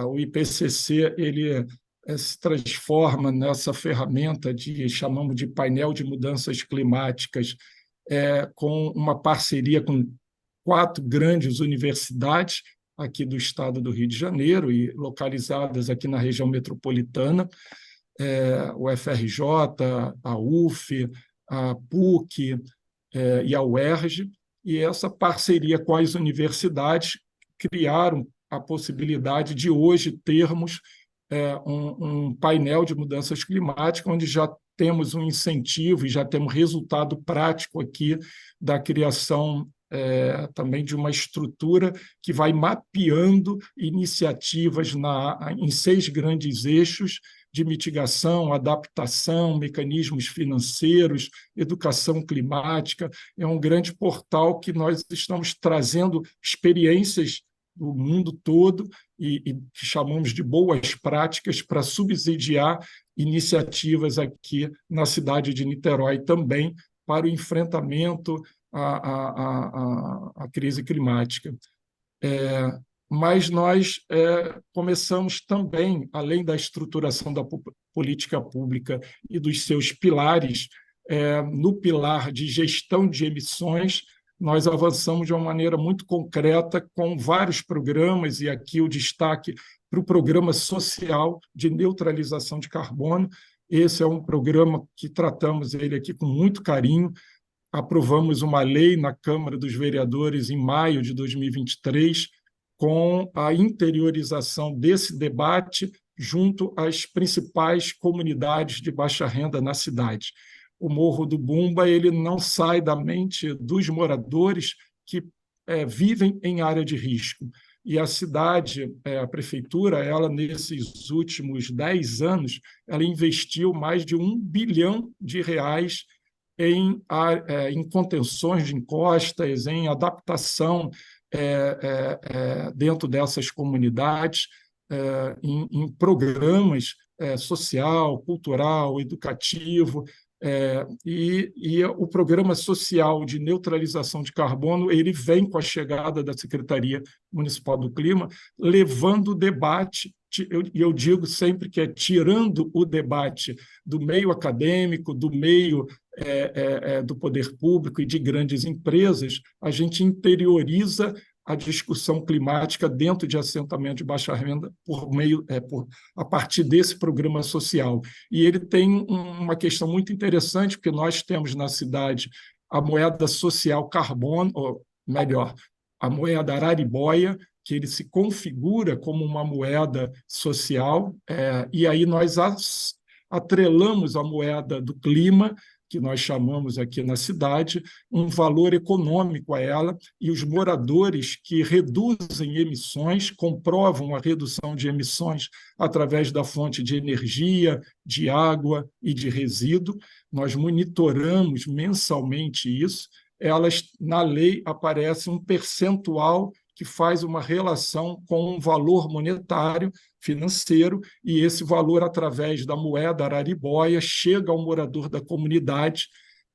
O IPCC ele se transforma nessa ferramenta chamamos de painel de mudanças climáticas, com uma parceria com 4 grandes universidades aqui do estado do Rio de Janeiro e localizadas aqui na região metropolitana, o FRJ, a UF, a PUC e a UERJ, e essa parceria com as universidades criaram a possibilidade de hoje termos um painel de mudanças climáticas, onde já temos um incentivo e já temos resultado prático aqui da criação também de uma estrutura que vai mapeando iniciativas em 6 grandes eixos de mitigação, adaptação, mecanismos financeiros, educação climática. É um grande portal que nós estamos trazendo experiências do mundo todo e que chamamos de boas práticas para subsidiar iniciativas aqui na cidade de Niterói também para o enfrentamento à crise climática. Mas nós começamos também, além da estruturação da política pública e dos seus pilares, no pilar de gestão de emissões, nós avançamos de uma maneira muito concreta com vários programas, e aqui o destaque para o Programa Social de Neutralização de Carbono. Esse é um programa que tratamos ele aqui com muito carinho. Aprovamos uma lei na Câmara dos Vereadores em maio de 2023, com a interiorização desse debate junto às principais comunidades de baixa renda na cidade. O Morro do Bumba ele não sai da mente dos moradores que vivem em área de risco. E a cidade, a prefeitura, ela nesses últimos 10 anos, ela investiu mais de R$1 bilhão em contenções de encostas, em adaptação dentro dessas comunidades, em programas social, cultural, educativo, E o Programa Social de Neutralização de Carbono ele vem com a chegada da Secretaria Municipal do Clima, levando o debate, e eu digo sempre que é tirando o debate do meio acadêmico, do meio do poder público e de grandes empresas, a gente interioriza a discussão climática dentro de assentamento de baixa renda a partir desse programa social. E ele tem uma questão muito interessante, porque nós temos na cidade a moeda social carbono, ou melhor, a moeda araribóia, que ele se configura como uma moeda social, e aí nós atrelamos a moeda do clima, que nós chamamos aqui na cidade, um valor econômico a ela, e os moradores que reduzem emissões, comprovam a redução de emissões através da fonte de energia, de água e de resíduo. Nós monitoramos mensalmente isso. Elas, na lei, aparece um percentual que faz uma relação com um valor monetário financeiro, e esse valor, através da moeda araribóia, chega ao morador da comunidade.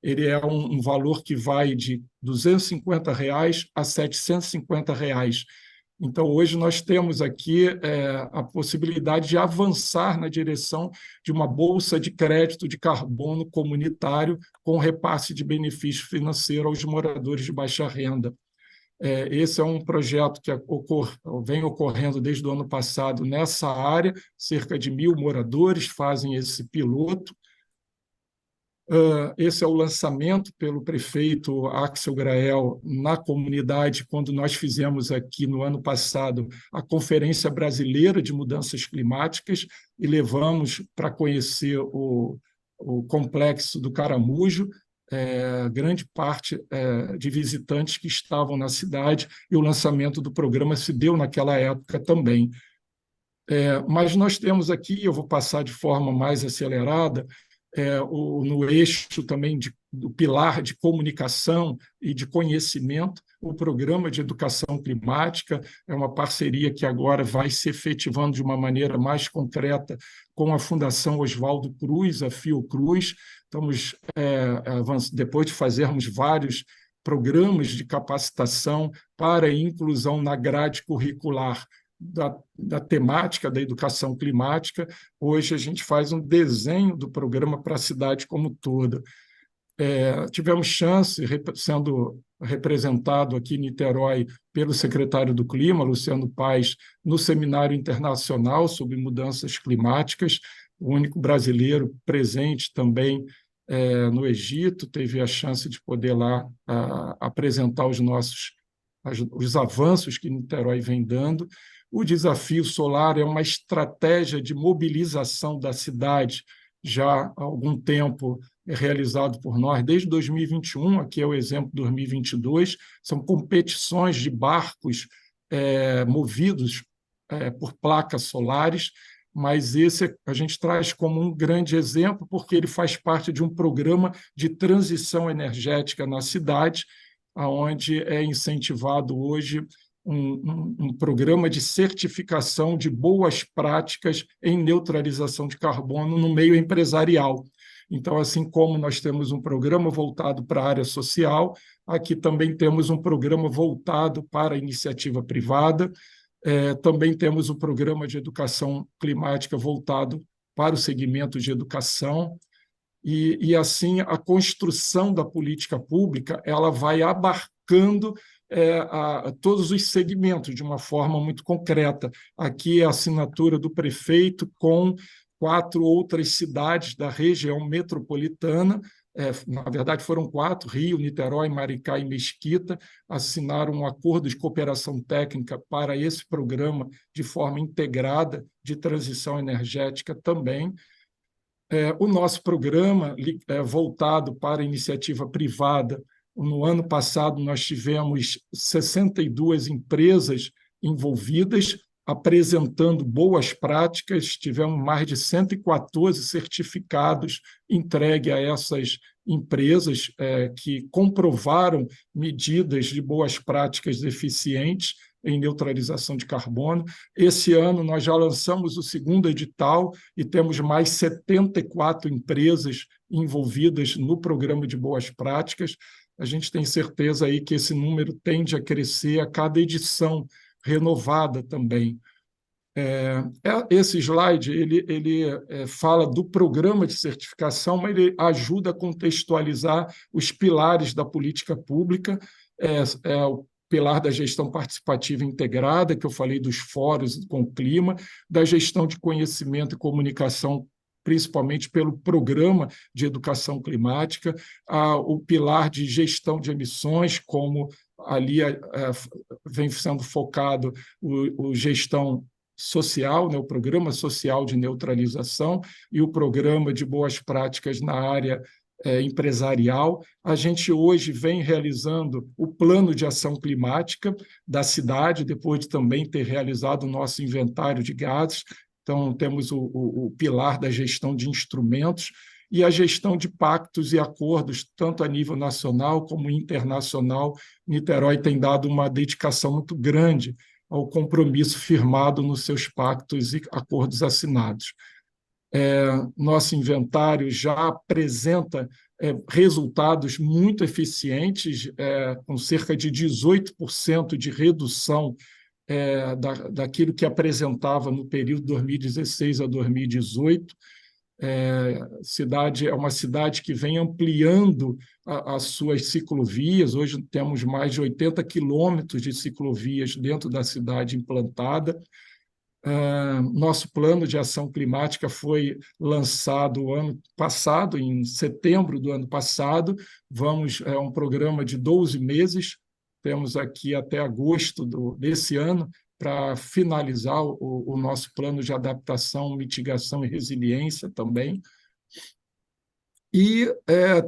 Ele é um valor que vai de R$ 250 a R$ 750. Então, hoje nós temos aqui a possibilidade de avançar na direção de uma bolsa de crédito de carbono comunitário com repasse de benefício financeiro aos moradores de baixa renda. Esse é um projeto que vem ocorrendo desde o ano passado nessa área, cerca de 1.000 moradores fazem esse piloto. Esse é o lançamento pelo prefeito Axel Grael na comunidade, quando nós fizemos aqui no ano passado a Conferência Brasileira de Mudanças Climáticas e levamos para conhecer o complexo do Caramujo, grande parte de visitantes que estavam na cidade, e o lançamento do programa se deu naquela época também. Mas nós temos aqui, eu vou passar de forma mais acelerada, no eixo também do pilar de comunicação e de conhecimento, o Programa de Educação Climática é uma parceria que agora vai se efetivando de uma maneira mais concreta com a Fundação Oswaldo Cruz, a Fiocruz. Estamos, depois de fazermos vários programas de capacitação para a inclusão na grade curricular da temática da educação climática, hoje a gente faz um desenho do programa para a cidade como toda. Tivemos chance, sendo representado aqui em Niterói pelo secretário do Clima, Luciano Paes, no Seminário Internacional sobre Mudanças Climáticas, o único brasileiro presente também no Egito, teve a chance de poder lá apresentar os avanços que Niterói vem dando. O desafio solar é uma estratégia de mobilização da cidade, já há algum tempo realizado por nós, desde 2021, aqui é o exemplo de 2022, são competições de barcos movidos por placas solares, mas esse a gente traz como um grande exemplo, porque ele faz parte de um programa de transição energética na cidade, onde é incentivado hoje um programa de certificação de boas práticas em neutralização de carbono no meio empresarial. Então, assim como nós temos um programa voltado para a área social, aqui também temos um programa voltado para a iniciativa privada, também temos um programa de educação climática voltado para o segmento de educação, e assim a construção da política pública ela vai abarcando a todos os segmentos de uma forma muito concreta. Aqui é a assinatura do prefeito com 4 outras cidades da região metropolitana, na verdade foram 4, Rio, Niterói, Maricá e Mesquita, assinaram um acordo de cooperação técnica para esse programa de forma integrada de transição energética também. O nosso programa voltado para a iniciativa privada, no ano passado nós tivemos 62 empresas envolvidas, apresentando boas práticas, tivemos mais de 114 certificados entregue a essas empresas que comprovaram medidas de boas práticas eficientes em neutralização de carbono. Esse ano, nós já lançamos o segundo edital e temos mais 74 empresas envolvidas no programa de boas práticas. A gente tem certeza aí que esse número tende a crescer a cada edição renovada também. Esse slide ele fala do programa de certificação, mas ele ajuda a contextualizar os pilares da política pública, o pilar da gestão participativa integrada, que eu falei dos fóruns com o clima, da gestão de conhecimento e comunicação, principalmente pelo programa de educação climática, o pilar de gestão de emissões, como ali vem sendo focado o gestão social, né, o Programa Social de Neutralização e o Programa de Boas Práticas na área empresarial. A gente hoje vem realizando o Plano de Ação Climática da cidade, depois de também ter realizado o nosso inventário de gases. Então, temos o pilar da gestão de instrumentos e a gestão de pactos e acordos, tanto a nível nacional como internacional. Niterói tem dado uma dedicação muito grande ao compromisso firmado nos seus pactos e acordos assinados. Nosso inventário já apresenta resultados muito eficientes, com cerca de 18% de redução daquilo que apresentava no período 2016 a 2018. É uma cidade que vem ampliando as suas ciclovias. Hoje temos mais de 80 quilômetros de ciclovias dentro da cidade implantada. Nosso plano de ação climática foi lançado ano passado, em setembro do ano passado. É um programa de 12 meses. Temos aqui até agosto desse ano para finalizar o nosso plano de adaptação, mitigação e resiliência também. E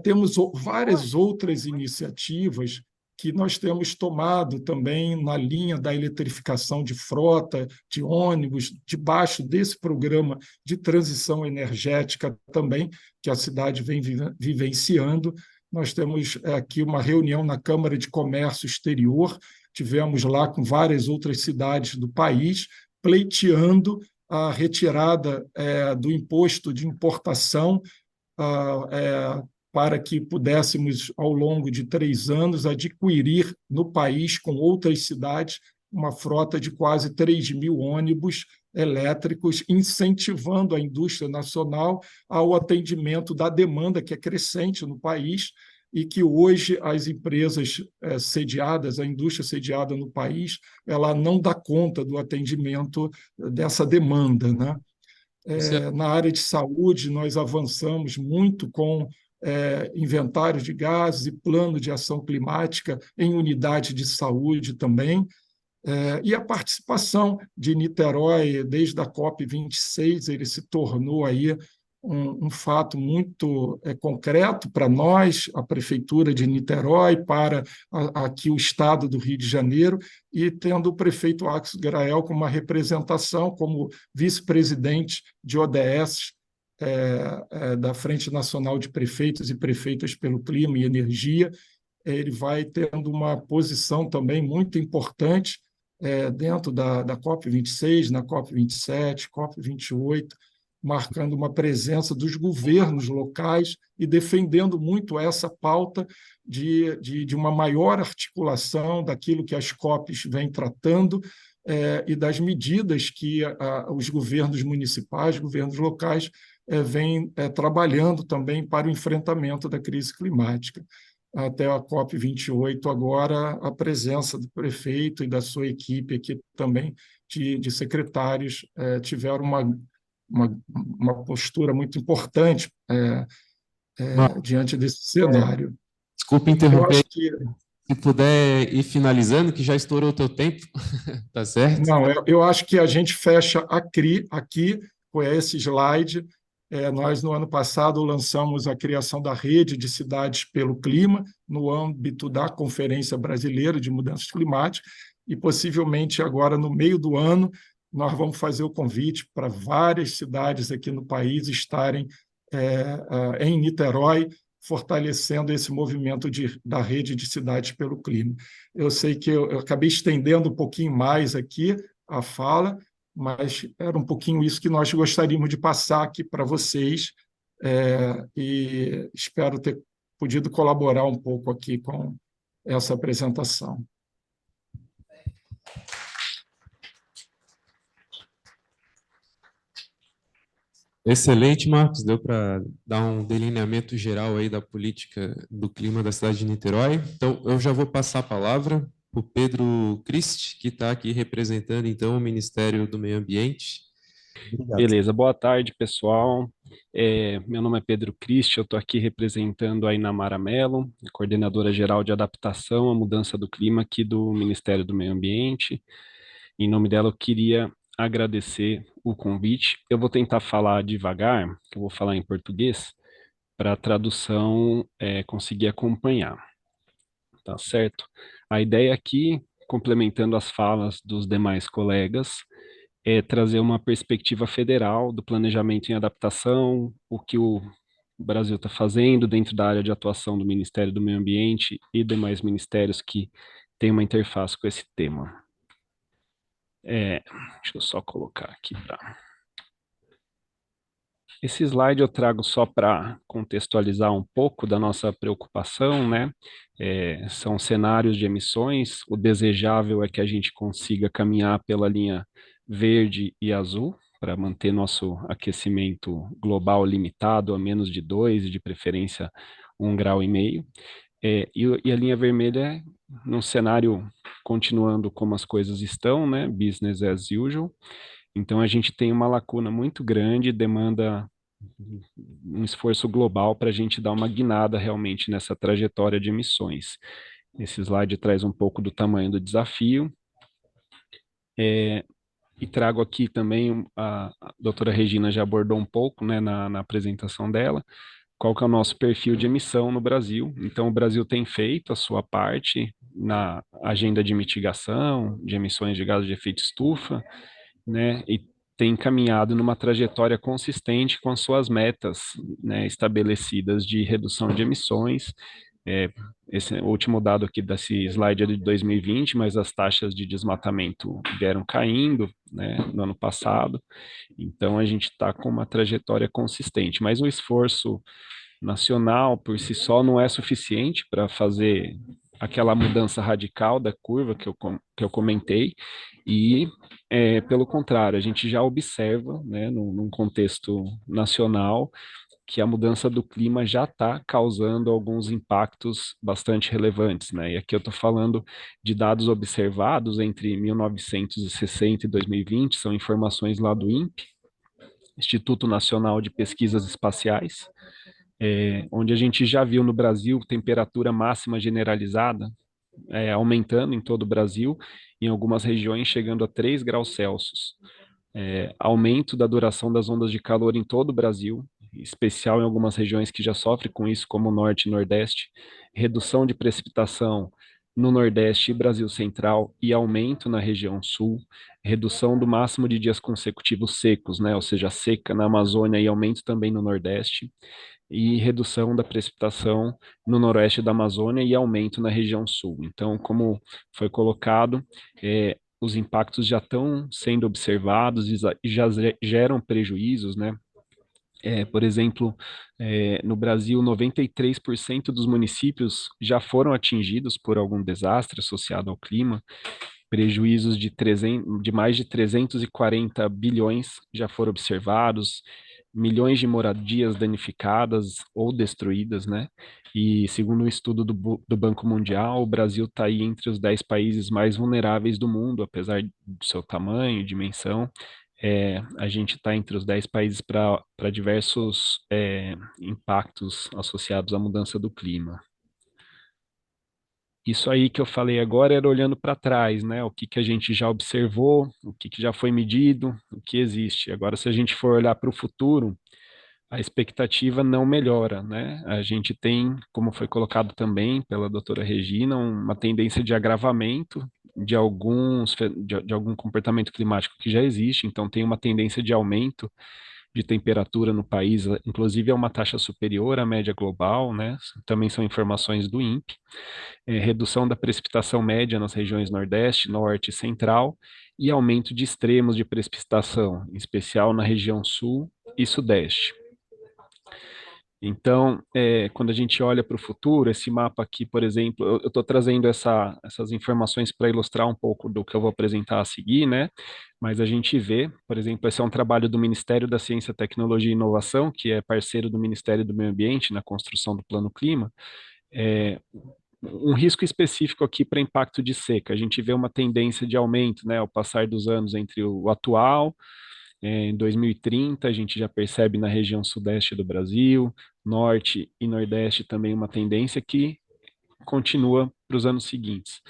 temos várias outras iniciativas que nós temos tomado também na linha da eletrificação de frota, de ônibus, debaixo desse programa de transição energética também, que a cidade vem vivenciando. Nós temos aqui uma reunião na Câmara de Comércio Exterior, tivemos lá com várias outras cidades do país, pleiteando a retirada do imposto de importação, para que pudéssemos, ao longo de 3 anos, adquirir no país, com outras cidades, uma frota de quase 3.000 ônibus elétricos, incentivando a indústria nacional ao atendimento da demanda que é crescente no país e que hoje as empresas sediadas, a indústria sediada no país, ela não dá conta do atendimento dessa demanda, né? Na área de saúde, nós avançamos muito com inventário de gases e plano de ação climática em unidade de saúde também. E a participação de Niterói, desde a COP26, ele se tornou aí um fato muito concreto para nós, a Prefeitura de Niterói, para aqui o Estado do Rio de Janeiro, e tendo o prefeito Axel Grael como uma representação, como vice-presidente de ODS, da Frente Nacional de Prefeitos e Prefeitas pelo Clima e Energia. Ele vai tendo uma posição também muito importante dentro da COP26, na COP27, COP28, marcando uma presença dos governos locais e defendendo muito essa pauta de uma maior articulação daquilo que as COPs vêm tratando e das medidas que os governos municipais, governos locais, vêm trabalhando também para o enfrentamento da crise climática. Até a COP28, agora, a presença do prefeito e da sua equipe aqui também, de secretários, tiveram uma postura muito importante diante desse cenário. Desculpe Eu interromper, acho que, se puder ir finalizando, que já estourou o teu tempo, tá certo? não, eu acho que a gente fecha aqui com esse slide. Nós, no ano passado, lançamos a criação da Rede de Cidades pelo Clima, no âmbito da Conferência Brasileira de Mudanças Climáticas, e possivelmente agora, no meio do ano, nós vamos fazer o convite para várias cidades aqui no país estarem em Niterói, fortalecendo esse movimento da rede de cidades pelo clima. Eu sei que eu acabei estendendo um pouquinho mais aqui a fala, mas era um pouquinho isso que nós gostaríamos de passar aqui para vocês, e espero ter podido colaborar um pouco aqui com essa apresentação. Excelente, Marcos. Deu para dar um delineamento geral aí da política do clima da cidade de Niterói. Então, eu já vou passar a palavra para o Pedro Christ, que está aqui representando, então, o Ministério do Meio Ambiente. Obrigado. Beleza, boa tarde, pessoal. Meu nome é Pedro Christ, eu estou aqui representando a Inamara Mello, coordenadora geral de adaptação à mudança do clima aqui do Ministério do Meio Ambiente. Em nome dela, eu queria agradecer o convite. Eu vou tentar falar devagar, que eu vou falar em português, para a tradução conseguir acompanhar. Tá certo? A ideia aqui, complementando as falas dos demais colegas, é trazer uma perspectiva federal do planejamento em adaptação, o que o Brasil está fazendo dentro da área de atuação do Ministério do Meio Ambiente e demais ministérios que têm uma interface com esse tema. Deixa eu só colocar aqui para... Esse slide eu trago só para contextualizar um pouco da nossa preocupação, né? São cenários de emissões, o desejável é que a gente consiga caminhar pela linha verde e azul, para manter nosso aquecimento global limitado a menos de 2 e de preferência 1,5 grau. E a linha vermelha é num cenário continuando como as coisas estão, né? Business as usual. Então, a gente tem uma lacuna muito grande, demanda um esforço global para a gente dar uma guinada realmente nessa trajetória de emissões. Esse slide traz um pouco do tamanho do desafio. E trago aqui também, a doutora Regina já abordou um pouco, né, na apresentação dela, qual que é o nosso perfil de emissão no Brasil. Então, o Brasil tem feito a sua parte na agenda de mitigação de emissões de gases de efeito estufa, né, e tem caminhado numa trajetória consistente com as suas metas, né, estabelecidas de redução de emissões. Esse último dado aqui desse slide é de 2020, mas as taxas de desmatamento vieram caindo, né, no ano passado. Então, a gente está com uma trajetória consistente, mas o esforço nacional por si só não é suficiente para fazer aquela mudança radical da curva que eu comentei, e pelo contrário, a gente já observa, né, num contexto nacional, que a mudança do clima já está causando alguns impactos bastante relevantes, né? E aqui eu estou falando de dados observados entre 1960 e 2020, são informações lá do INPE, Instituto Nacional de Pesquisas Espaciais, onde a gente já viu no Brasil temperatura máxima generalizada aumentando em todo o Brasil, em algumas regiões chegando a 3 graus Celsius. Aumento da duração das ondas de calor em todo o Brasil, em especial em algumas regiões que já sofrem com isso, como o Norte e Nordeste, redução de precipitação no Nordeste e Brasil Central e aumento na região Sul, redução do máximo de dias consecutivos secos, né, ou seja, seca na Amazônia e aumento também no Nordeste, e redução da precipitação no noroeste da Amazônia e aumento na região sul. Então, como foi colocado, os impactos já estão sendo observados e já geram prejuízos, né? Por exemplo, no Brasil, 93% dos municípios já foram atingidos por algum desastre associado ao clima, prejuízos de mais de 340 bilhões já foram observados, milhões de moradias danificadas ou destruídas, né? E segundo um estudo do Banco Mundial, o Brasil está aí entre os 10 países mais vulneráveis do mundo, apesar do seu tamanho, dimensão. A gente está entre os 10 países para diversos impactos associados à mudança do clima. Isso aí que eu falei agora era olhando para trás, né? O que que a gente já observou, o que que já foi medido, o que existe. Agora, se a gente for olhar para o futuro, a expectativa não melhora, né? A gente tem, como foi colocado também pela doutora Regina, uma tendência de agravamento de algum comportamento climático que já existe, então tem uma tendência de aumento de temperatura no país, inclusive é uma taxa superior à média global, né? Também são informações do INPE. Redução da precipitação média nas regiões Nordeste, Norte e Central, e aumento de extremos de precipitação, em especial na região Sul e Sudeste. Então, quando a gente olha para o futuro, esse mapa aqui, por exemplo, eu estou trazendo essas informações para ilustrar um pouco do que eu vou apresentar a seguir, né? Mas a gente vê, por exemplo, esse é um trabalho do Ministério da Ciência, Tecnologia e Inovação, que é parceiro do Ministério do Meio Ambiente na construção do Plano Clima. Um risco específico aqui para impacto de seca. A gente vê uma tendência de aumento, né, ao passar dos anos entre o atual. Em 2030, a gente já percebe na região sudeste do Brasil, norte e nordeste também uma tendência que continua para os anos seguintes,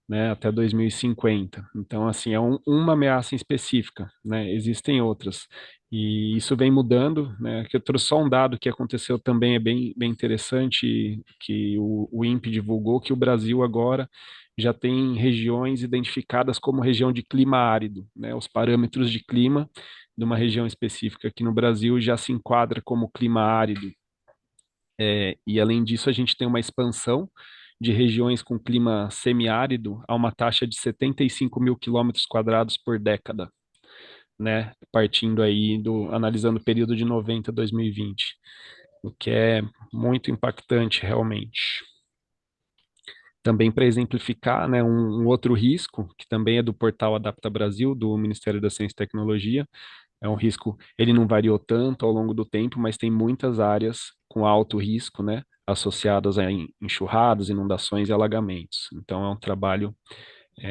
né, até 2050. Então, assim, é uma ameaça específica, né, existem outras. E isso vem mudando, né, que eu trouxe só um dado que aconteceu também, é bem interessante, que o INPE divulgou, que o Brasil agora já tem regiões identificadas como região de clima árido, né, os parâmetros de clima de uma região específica aqui no Brasil já se enquadra como clima árido. E além disso, a gente tem uma expansão de regiões com clima semiárido a uma taxa de 75 mil quilômetros quadrados por década, né? Partindo aí analisando o período de 90 a 2020, o que é muito impactante realmente. Também para exemplificar, né, um outro risco, que também é do portal Adapta Brasil, do Ministério da Ciência e Tecnologia, é um risco, ele não variou tanto ao longo do tempo, mas tem muitas áreas com alto risco, né, associadas a enxurradas, inundações e alagamentos. Então, é um trabalho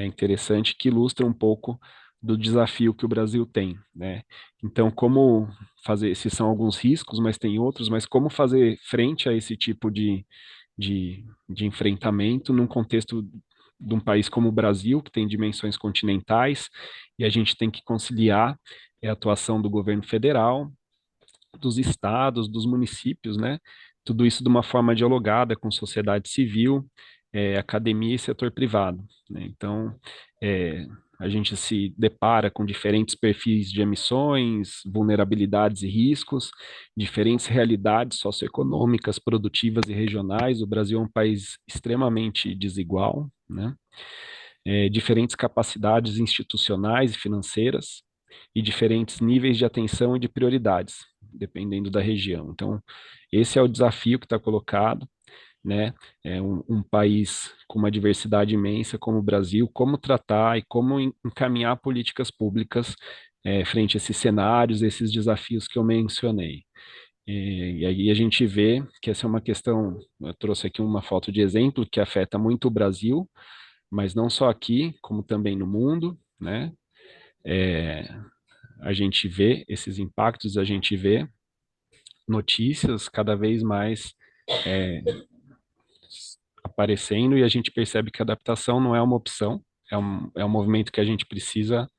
interessante que ilustra um pouco do desafio que o Brasil tem, né? Então, como fazer, esses são alguns riscos, mas tem outros, mas como fazer frente a esse tipo de enfrentamento num contexto de um país como o Brasil, que tem dimensões continentais, e a gente tem que conciliar a atuação do governo federal, dos estados, dos municípios, né? Tudo isso de uma forma dialogada com sociedade civil, academia e setor privado, né? Então, a gente se depara com diferentes perfis de emissões, vulnerabilidades e riscos, diferentes realidades socioeconômicas, produtivas e regionais. O Brasil é um país extremamente desigual, né? Diferentes capacidades institucionais e financeiras e diferentes níveis de atenção e de prioridades, dependendo da região. Então, esse é o desafio que está colocado, né? É um país com uma diversidade imensa como o Brasil, como tratar e como encaminhar políticas públicas frente a esses cenários, esses desafios que eu mencionei. E aí a gente vê que essa é uma questão, eu trouxe aqui uma foto de exemplo que afeta muito o Brasil, mas não só aqui, como também no mundo, né? A gente vê esses impactos, a gente vê notícias cada vez mais aparecendo e a gente percebe que a adaptação não é uma opção, é um movimento que a gente precisa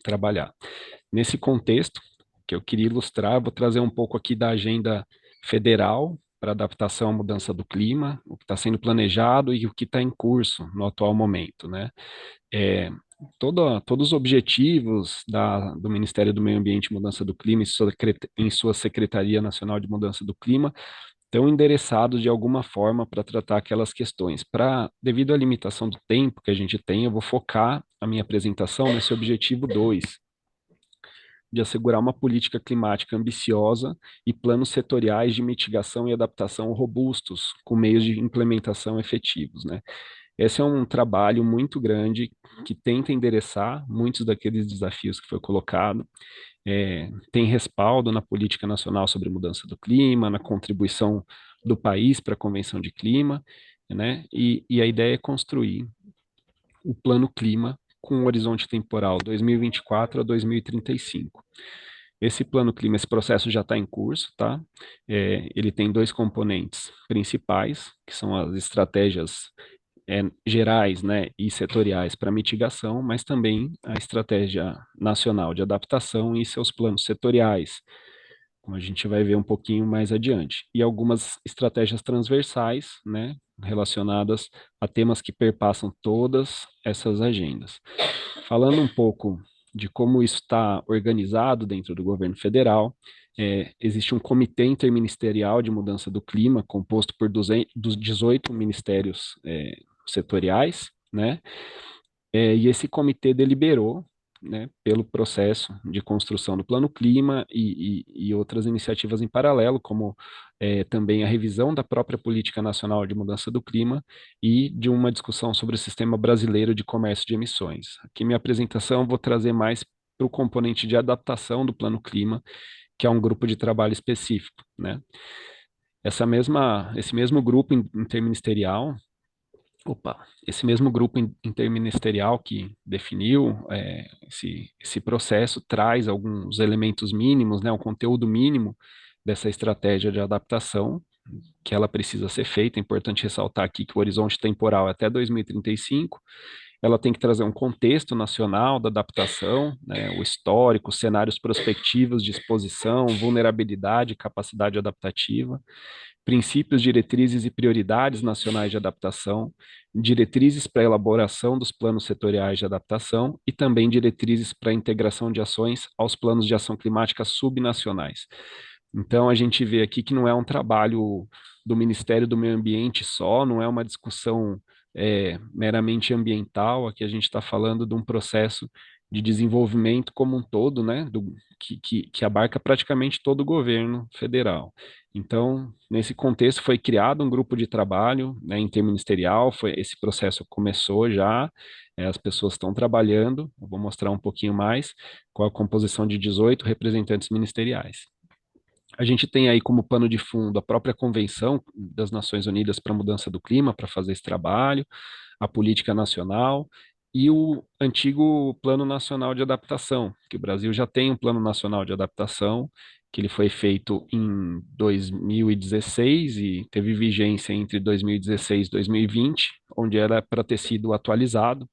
trabalhar. Nesse contexto, que eu queria ilustrar, vou trazer um pouco aqui da agenda federal para adaptação à mudança do clima, o que está sendo planejado e o que está em curso no atual momento, né? Todos os objetivos do Ministério do Meio Ambiente e Mudança do Clima em sua Secretaria Nacional de Mudança do Clima estão endereçados de alguma forma para tratar aquelas questões. Devido à limitação do tempo que a gente tem, eu vou focar a minha apresentação nesse objetivo 2, de assegurar uma política climática ambiciosa e planos setoriais de mitigação e adaptação robustos, com meios de implementação efetivos, né? Esse é um trabalho muito grande que tenta endereçar muitos daqueles desafios que foi colocado. Tem respaldo na política nacional sobre mudança do clima, na contribuição do país para a Convenção de Clima, né? E a ideia é construir o Plano Clima com um horizonte temporal 2024 a 2035. Esse plano clima, esse processo já está em curso, tá? Ele tem dois componentes principais, que são as estratégias gerais, né, e setoriais para mitigação, mas também a estratégia nacional de adaptação e seus planos setoriais, como a gente vai ver um pouquinho mais adiante, e algumas estratégias transversais, né, relacionadas a temas que perpassam todas essas agendas. Falando um pouco de como isso está organizado dentro do governo federal. Existe um comitê interministerial de mudança do clima, composto por 18 ministérios setoriais, né? E esse comitê deliberou, né, pelo processo de construção do Plano Clima e outras iniciativas em paralelo, como também a revisão da própria Política Nacional de Mudança do Clima e de uma discussão sobre o Sistema Brasileiro de Comércio de Emissões. Aqui minha apresentação eu vou trazer mais para o componente de adaptação do Plano Clima, que é um grupo de trabalho específico, né? Esse mesmo grupo interministerial, esse mesmo grupo interministerial que definiu esse processo traz alguns elementos mínimos, né, um conteúdo mínimo dessa estratégia de adaptação, que ela precisa ser feita. É importante ressaltar aqui que o horizonte temporal é até 2035, ela tem que trazer um contexto nacional da adaptação, né, o histórico, cenários prospectivos de exposição, vulnerabilidade, capacidade adaptativa, princípios, diretrizes e prioridades nacionais de adaptação, diretrizes para a elaboração dos planos setoriais de adaptação e também diretrizes para a integração de ações aos planos de ação climática subnacionais. Então, a gente vê aqui que não é um trabalho do Ministério do Meio Ambiente só, não é uma discussão meramente ambiental, aqui a gente está falando de um processo de desenvolvimento como um todo, né, que abarca praticamente todo o governo federal. Então, nesse contexto, foi criado um grupo de trabalho, né, interministerial, esse processo começou já, as pessoas estão trabalhando, eu vou mostrar um pouquinho mais, com a composição de 18 representantes ministeriais. A gente tem aí como pano de fundo a própria Convenção das Nações Unidas para a Mudança do Clima, para fazer esse trabalho, a política nacional e o antigo Plano Nacional de Adaptação, que o Brasil já tem um Plano Nacional de Adaptação, que ele foi feito em 2016 e teve vigência entre 2016 e 2020, onde era para ter sido atualizado,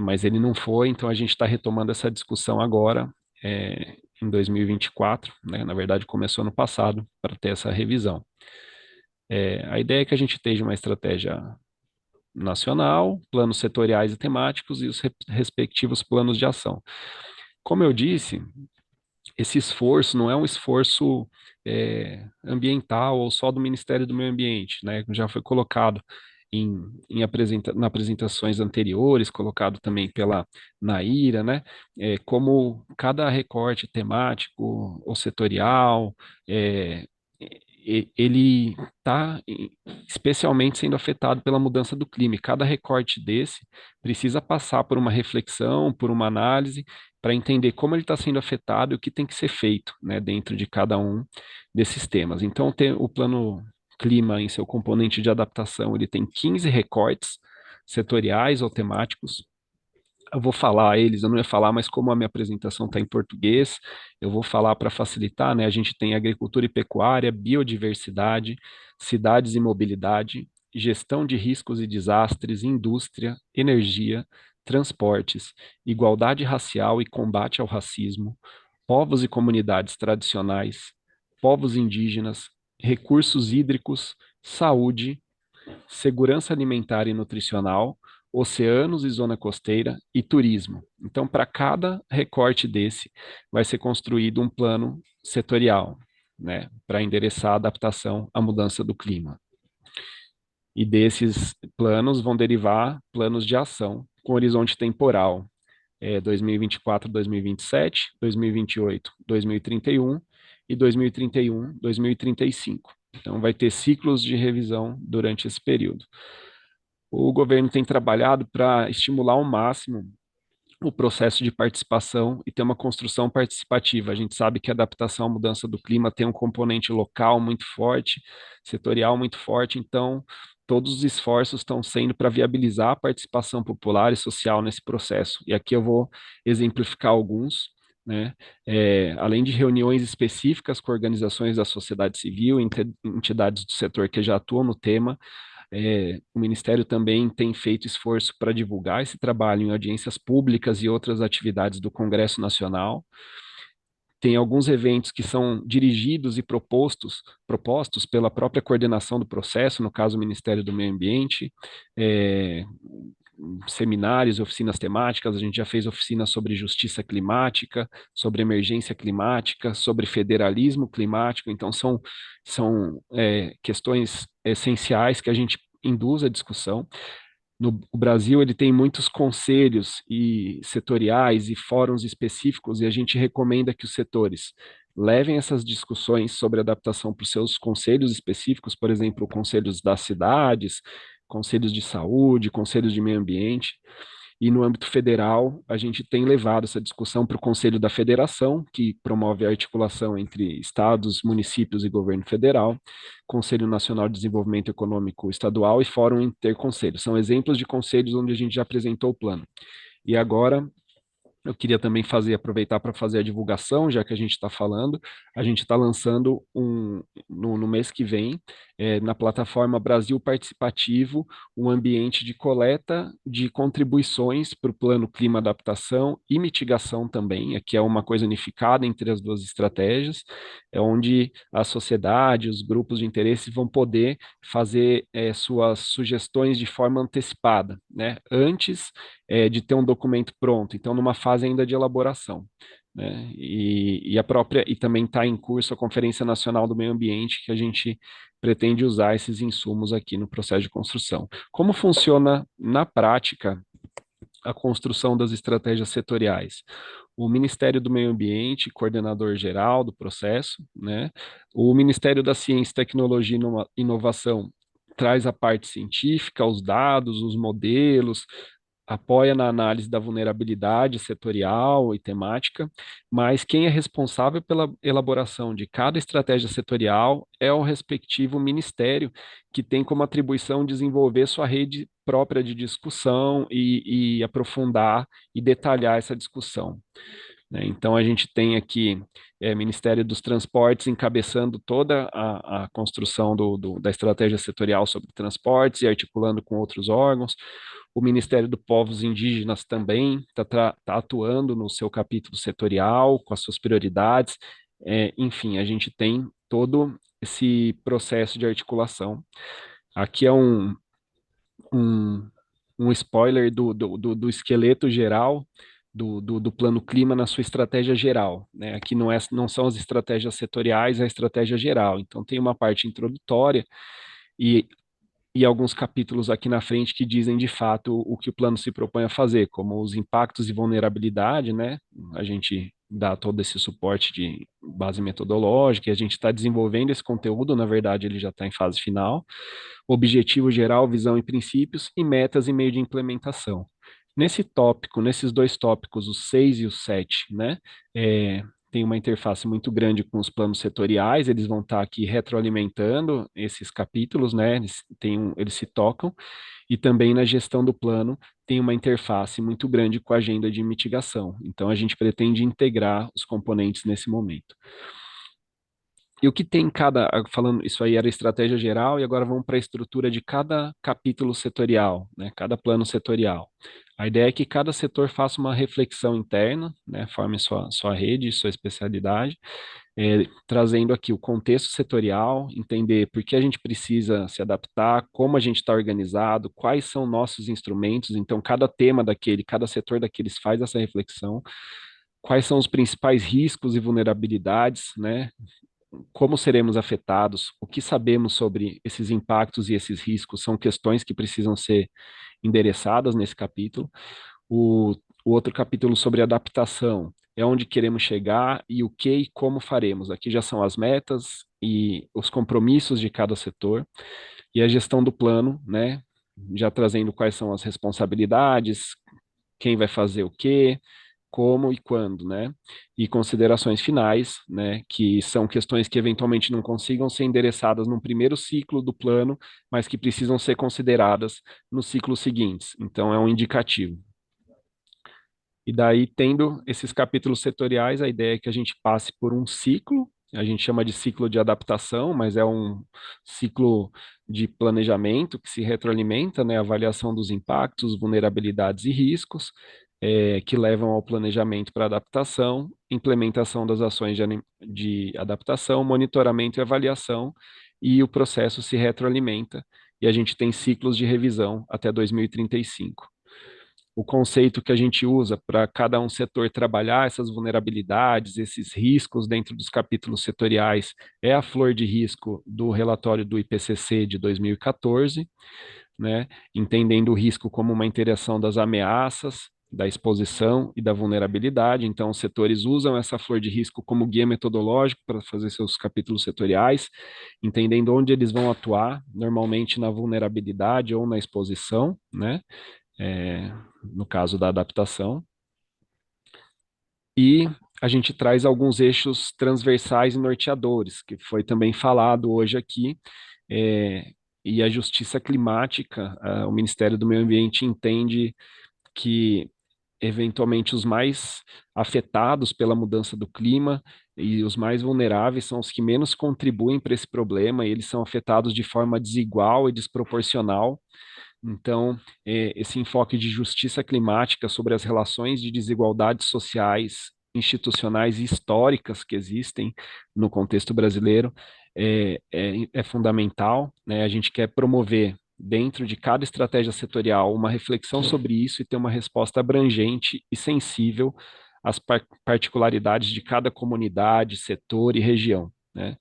mas ele não foi, então a gente está retomando essa discussão agora, em 2024, né? Na verdade, começou no passado, para ter essa revisão. A ideia é que a gente esteja uma estratégia nacional, planos setoriais e temáticos e os respectivos planos de ação. Como eu disse, esse esforço não é um esforço ambiental ou só do Ministério do Meio Ambiente, né? Já foi colocado em apresentações anteriores, colocado também pela Naira, né? Como cada recorte temático ou setorial, ele está especialmente sendo afetado pela mudança do clima. E cada recorte desse precisa passar por uma reflexão, por uma análise, para entender como ele está sendo afetado e o que tem que ser feito, né, dentro de cada um desses temas. Então, o plano clima, em seu componente de adaptação, ele tem 15 recortes setoriais ou temáticos. Eu vou falar eles, eu não ia falar, mas como a minha apresentação está em português, eu vou falar para facilitar, né? A gente tem agricultura e pecuária, biodiversidade, cidades e mobilidade, gestão de riscos e desastres, indústria, energia, transportes, igualdade racial e combate ao racismo, povos e comunidades tradicionais, povos indígenas, recursos hídricos, saúde, segurança alimentar e nutricional, oceanos e zona costeira e turismo. Então, para cada recorte desse, vai ser construído um plano setorial, né, para endereçar a adaptação à mudança do clima. E desses planos vão derivar planos de ação com horizonte temporal 2024, 2027, 2028, 2031 e 2031, 2035. Então, vai ter ciclos de revisão durante esse período. O governo tem trabalhado para estimular ao máximo o processo de participação e ter uma construção participativa. A gente sabe que a adaptação à mudança do clima tem um componente local muito forte, setorial muito forte, então todos os esforços estão sendo para viabilizar a participação popular e social nesse processo. E aqui eu vou exemplificar alguns, né? Além de reuniões específicas com organizações da sociedade civil, entidades do setor que já atuam no tema, o Ministério também tem feito esforço para divulgar esse trabalho em audiências públicas e outras atividades do Congresso Nacional. Tem alguns eventos que são dirigidos e propostos pela própria coordenação do processo, no caso o Ministério do Meio Ambiente, seminários, oficinas temáticas, a gente já fez oficinas sobre justiça climática, sobre emergência climática, sobre federalismo climático, então são questões essenciais que a gente induz a discussão. O Brasil ele tem muitos conselhos e setoriais e fóruns específicos, e a gente recomenda que os setores levem essas discussões sobre adaptação para os seus conselhos específicos, por exemplo, conselhos das cidades, conselhos de saúde, conselhos de meio ambiente. E no âmbito federal, a gente tem levado essa discussão para o Conselho da Federação, que promove a articulação entre estados, municípios e governo federal, Conselho Nacional de Desenvolvimento Econômico Estadual e Fórum Interconselho. São exemplos de conselhos onde a gente já apresentou o plano. E agora, eu queria também aproveitar para fazer a divulgação, já que a gente está falando. A gente está lançando no mês que vem, na plataforma Brasil Participativo, um ambiente de coleta de contribuições para o Plano Clima Adaptação e Mitigação também. Aqui é uma coisa unificada entre as duas estratégias, é onde a sociedade, os grupos de interesse vão poder fazer suas sugestões de forma antecipada, né? Antes de ter um documento pronto, então numa fase ainda de elaboração, né? E também está em curso a Conferência Nacional do Meio Ambiente, que a gente pretende usar esses insumos aqui no processo de construção. Como funciona na prática a construção das estratégias setoriais? O Ministério do Meio Ambiente, coordenador geral do processo, né? O Ministério da Ciência, Tecnologia e Inovação traz a parte científica, os dados, os modelos, apoia na análise da vulnerabilidade setorial e temática, mas quem é responsável pela elaboração de cada estratégia setorial é o respectivo ministério, que tem como atribuição desenvolver sua rede própria de discussão e aprofundar e detalhar essa discussão, né? Então, a gente tem aqui Ministério dos Transportes encabeçando toda a construção da estratégia setorial sobre transportes e articulando com outros órgãos. O Ministério dos Povos Indígenas também está atuando no seu capítulo setorial, com as suas prioridades. Enfim, a gente tem todo esse processo de articulação. Aqui é um spoiler do esqueleto geral do Plano Clima na sua estratégia geral, né? Aqui não são as estratégias setoriais, é a estratégia geral. Então, tem uma parte introdutória e alguns capítulos aqui na frente que dizem de fato o que o plano se propõe a fazer, como os impactos e vulnerabilidade, né? A gente dá todo esse suporte de base metodológica, e a gente está desenvolvendo esse conteúdo, na verdade ele já está em fase final. Objetivo geral, visão e princípios, e metas e meio de implementação. Nesses dois tópicos, os 6 e o 7, né? Tem uma interface muito grande com os planos setoriais, eles vão estar aqui retroalimentando esses capítulos, né? Eles se tocam, e também na gestão do plano tem uma interface muito grande com a agenda de mitigação. Então, a gente pretende integrar os componentes nesse momento. E o que tem falando, isso aí era a estratégia geral, e agora vamos para a estrutura de cada capítulo setorial, né? Cada plano setorial. A ideia é que cada setor faça uma reflexão interna, né? Forme sua rede, sua especialidade, trazendo aqui o contexto setorial, entender por que a gente precisa se adaptar, como a gente está organizado, quais são nossos instrumentos. Então, cada tema cada setor daqueles faz essa reflexão. Quais são os principais riscos e vulnerabilidades, né? Como seremos afetados, o que sabemos sobre esses impactos e esses riscos são questões que precisam ser endereçadas nesse capítulo. O outro capítulo sobre adaptação é onde queremos chegar e o que e como faremos. Aqui já são as metas e os compromissos de cada setor. E a gestão do plano, né? Já trazendo quais são as responsabilidades, quem vai fazer o quê, como e quando, né? E considerações finais, né? Que são questões que eventualmente não consigam ser endereçadas no primeiro ciclo do plano, mas que precisam ser consideradas nos ciclos seguintes. Então, é um indicativo. E daí, tendo esses capítulos setoriais, a ideia é que a gente passe por um ciclo, a gente chama de ciclo de adaptação, mas é um ciclo de planejamento que se retroalimenta, né? Avaliação dos impactos, vulnerabilidades e riscos, que levam ao planejamento para adaptação, implementação das ações de adaptação, monitoramento e avaliação, e o processo se retroalimenta, e a gente tem ciclos de revisão até 2035. o conceito que a gente usa para cada um setor trabalhar essas vulnerabilidades, esses riscos dentro dos capítulos setoriais, é a flor de risco do relatório do IPCC de 2014, né? Entendendo o risco como uma interação das ameaças, da exposição e da vulnerabilidade. Então, os setores usam essa flor de risco como guia metodológico para fazer seus capítulos setoriais, entendendo onde eles vão atuar, normalmente na vulnerabilidade ou na exposição, né? No caso da adaptação. E a gente traz alguns eixos transversais e norteadores, que foi também falado hoje aqui, e a justiça climática, o Ministério do Meio Ambiente entende que eventualmente os mais afetados pela mudança do clima e os mais vulneráveis são os que menos contribuem para esse problema, e eles são afetados de forma desigual e desproporcional. Então, esse enfoque de justiça climática sobre as relações de desigualdades sociais, institucionais e históricas que existem no contexto brasileiro é fundamental, né? A gente quer promover dentro de cada estratégia setorial uma reflexão sobre isso e ter uma resposta abrangente e sensível às particularidades de cada comunidade, setor e região, né?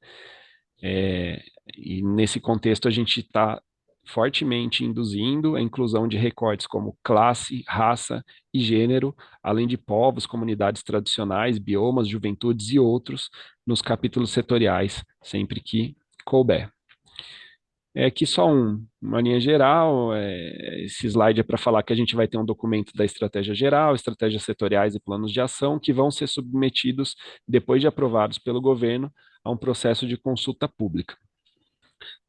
E nesse contexto a gente está fortemente induzindo a inclusão de recortes como classe, raça e gênero, além de povos, comunidades tradicionais, biomas, juventudes e outros, nos capítulos setoriais, sempre que couber. Aqui só uma linha geral, esse slide é para falar que a gente vai ter um documento da estratégia geral, estratégias setoriais e planos de ação que vão ser submetidos, depois de aprovados pelo governo, a um processo de consulta pública.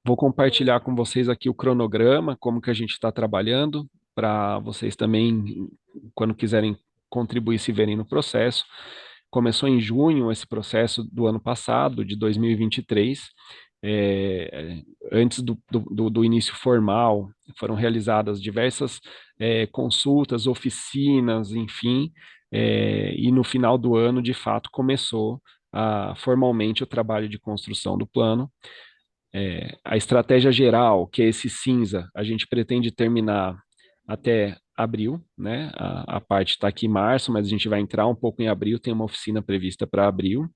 Vou compartilhar com vocês aqui o cronograma, como que a gente está trabalhando, para vocês também, quando quiserem contribuir, se verem no processo. Começou em junho esse processo do ano passado, de 2023, antes do início formal, foram realizadas diversas consultas, oficinas, enfim, e no final do ano, de fato, começou formalmente o trabalho de construção do plano. A estratégia geral, que é esse cinza, a gente pretende terminar até abril, né? A parte está aqui em março, mas a gente vai entrar um pouco em abril, tem uma oficina prevista para abril.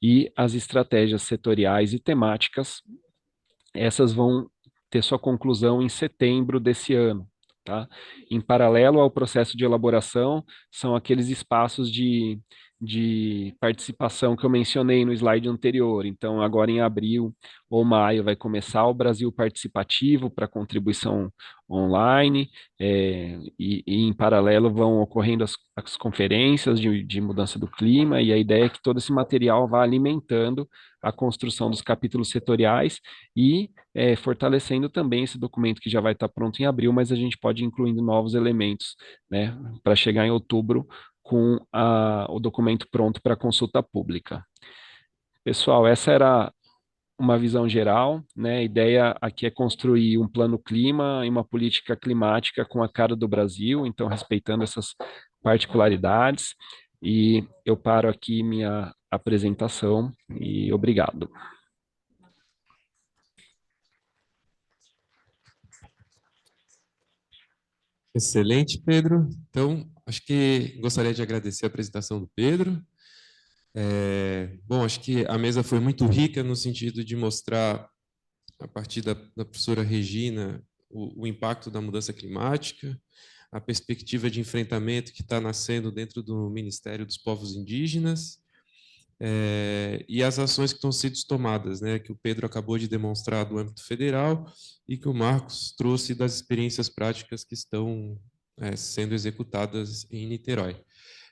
E as estratégias setoriais e temáticas, essas vão ter sua conclusão em setembro desse ano, tá? Em paralelo ao processo de elaboração, são aqueles espaços de participação que eu mencionei no slide anterior. Então, agora em abril ou maio vai começar o Brasil Participativo para contribuição online, e em paralelo vão ocorrendo as conferências de mudança do clima, e a ideia é que todo esse material vá alimentando a construção dos capítulos setoriais e fortalecendo também esse documento que já vai estar pronto em abril, mas a gente pode ir incluindo novos elementos, né, para chegar em outubro com o documento pronto para consulta pública. Pessoal, essa era uma visão geral, né? A ideia aqui é construir um plano clima e uma política climática com a cara do Brasil, então respeitando essas particularidades. E eu paro aqui minha apresentação e obrigado. Excelente, Pedro. Então, acho que gostaria de agradecer a apresentação do Pedro. Bom, acho que a mesa foi muito rica no sentido de mostrar, a partir da professora Regina, o impacto da mudança climática, a perspectiva de enfrentamento que está nascendo dentro do Ministério dos Povos Indígenas, e as ações que estão sendo tomadas, né, que o Pedro acabou de demonstrar do âmbito federal e que o Marcos trouxe das experiências práticas que estão sendo executadas em Niterói.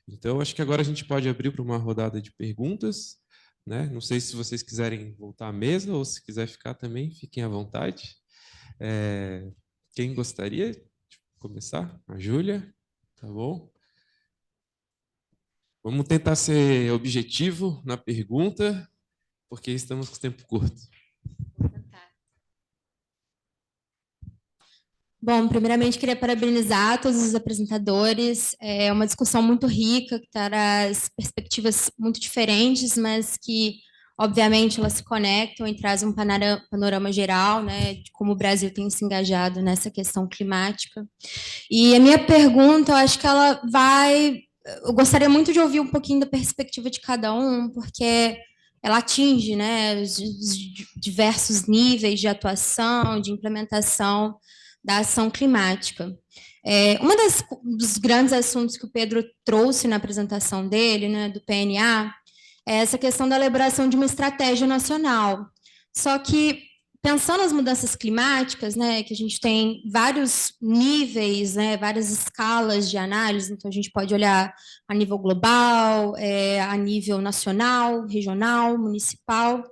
Então, acho que agora a gente pode abrir para uma rodada de perguntas, né? Não sei se vocês quiserem voltar à mesa ou se quiser ficar também, fiquem à vontade. Quem gostaria de começar? A Júlia, tá bom? Vamos tentar ser objetivo na pergunta, porque estamos com tempo curto. Bom, primeiramente queria parabenizar todos os apresentadores. É uma discussão muito rica, que traz perspectivas muito diferentes, mas que obviamente elas se conectam e trazem um panorama geral, né, de como o Brasil tem se engajado nessa questão climática. E a minha pergunta, eu acho que ela vai... Eu gostaria muito de ouvir um pouquinho da perspectiva de cada um, porque ela atinge, né, os diversos níveis de atuação, de implementação da ação climática. Dos grandes assuntos que o Pedro trouxe na apresentação dele, né, do PNA, é essa questão da elaboração de uma estratégia nacional. Só que, pensando nas mudanças climáticas, né, que a gente tem vários níveis, né, várias escalas de análise, então a gente pode olhar a nível global, a nível nacional, regional, municipal.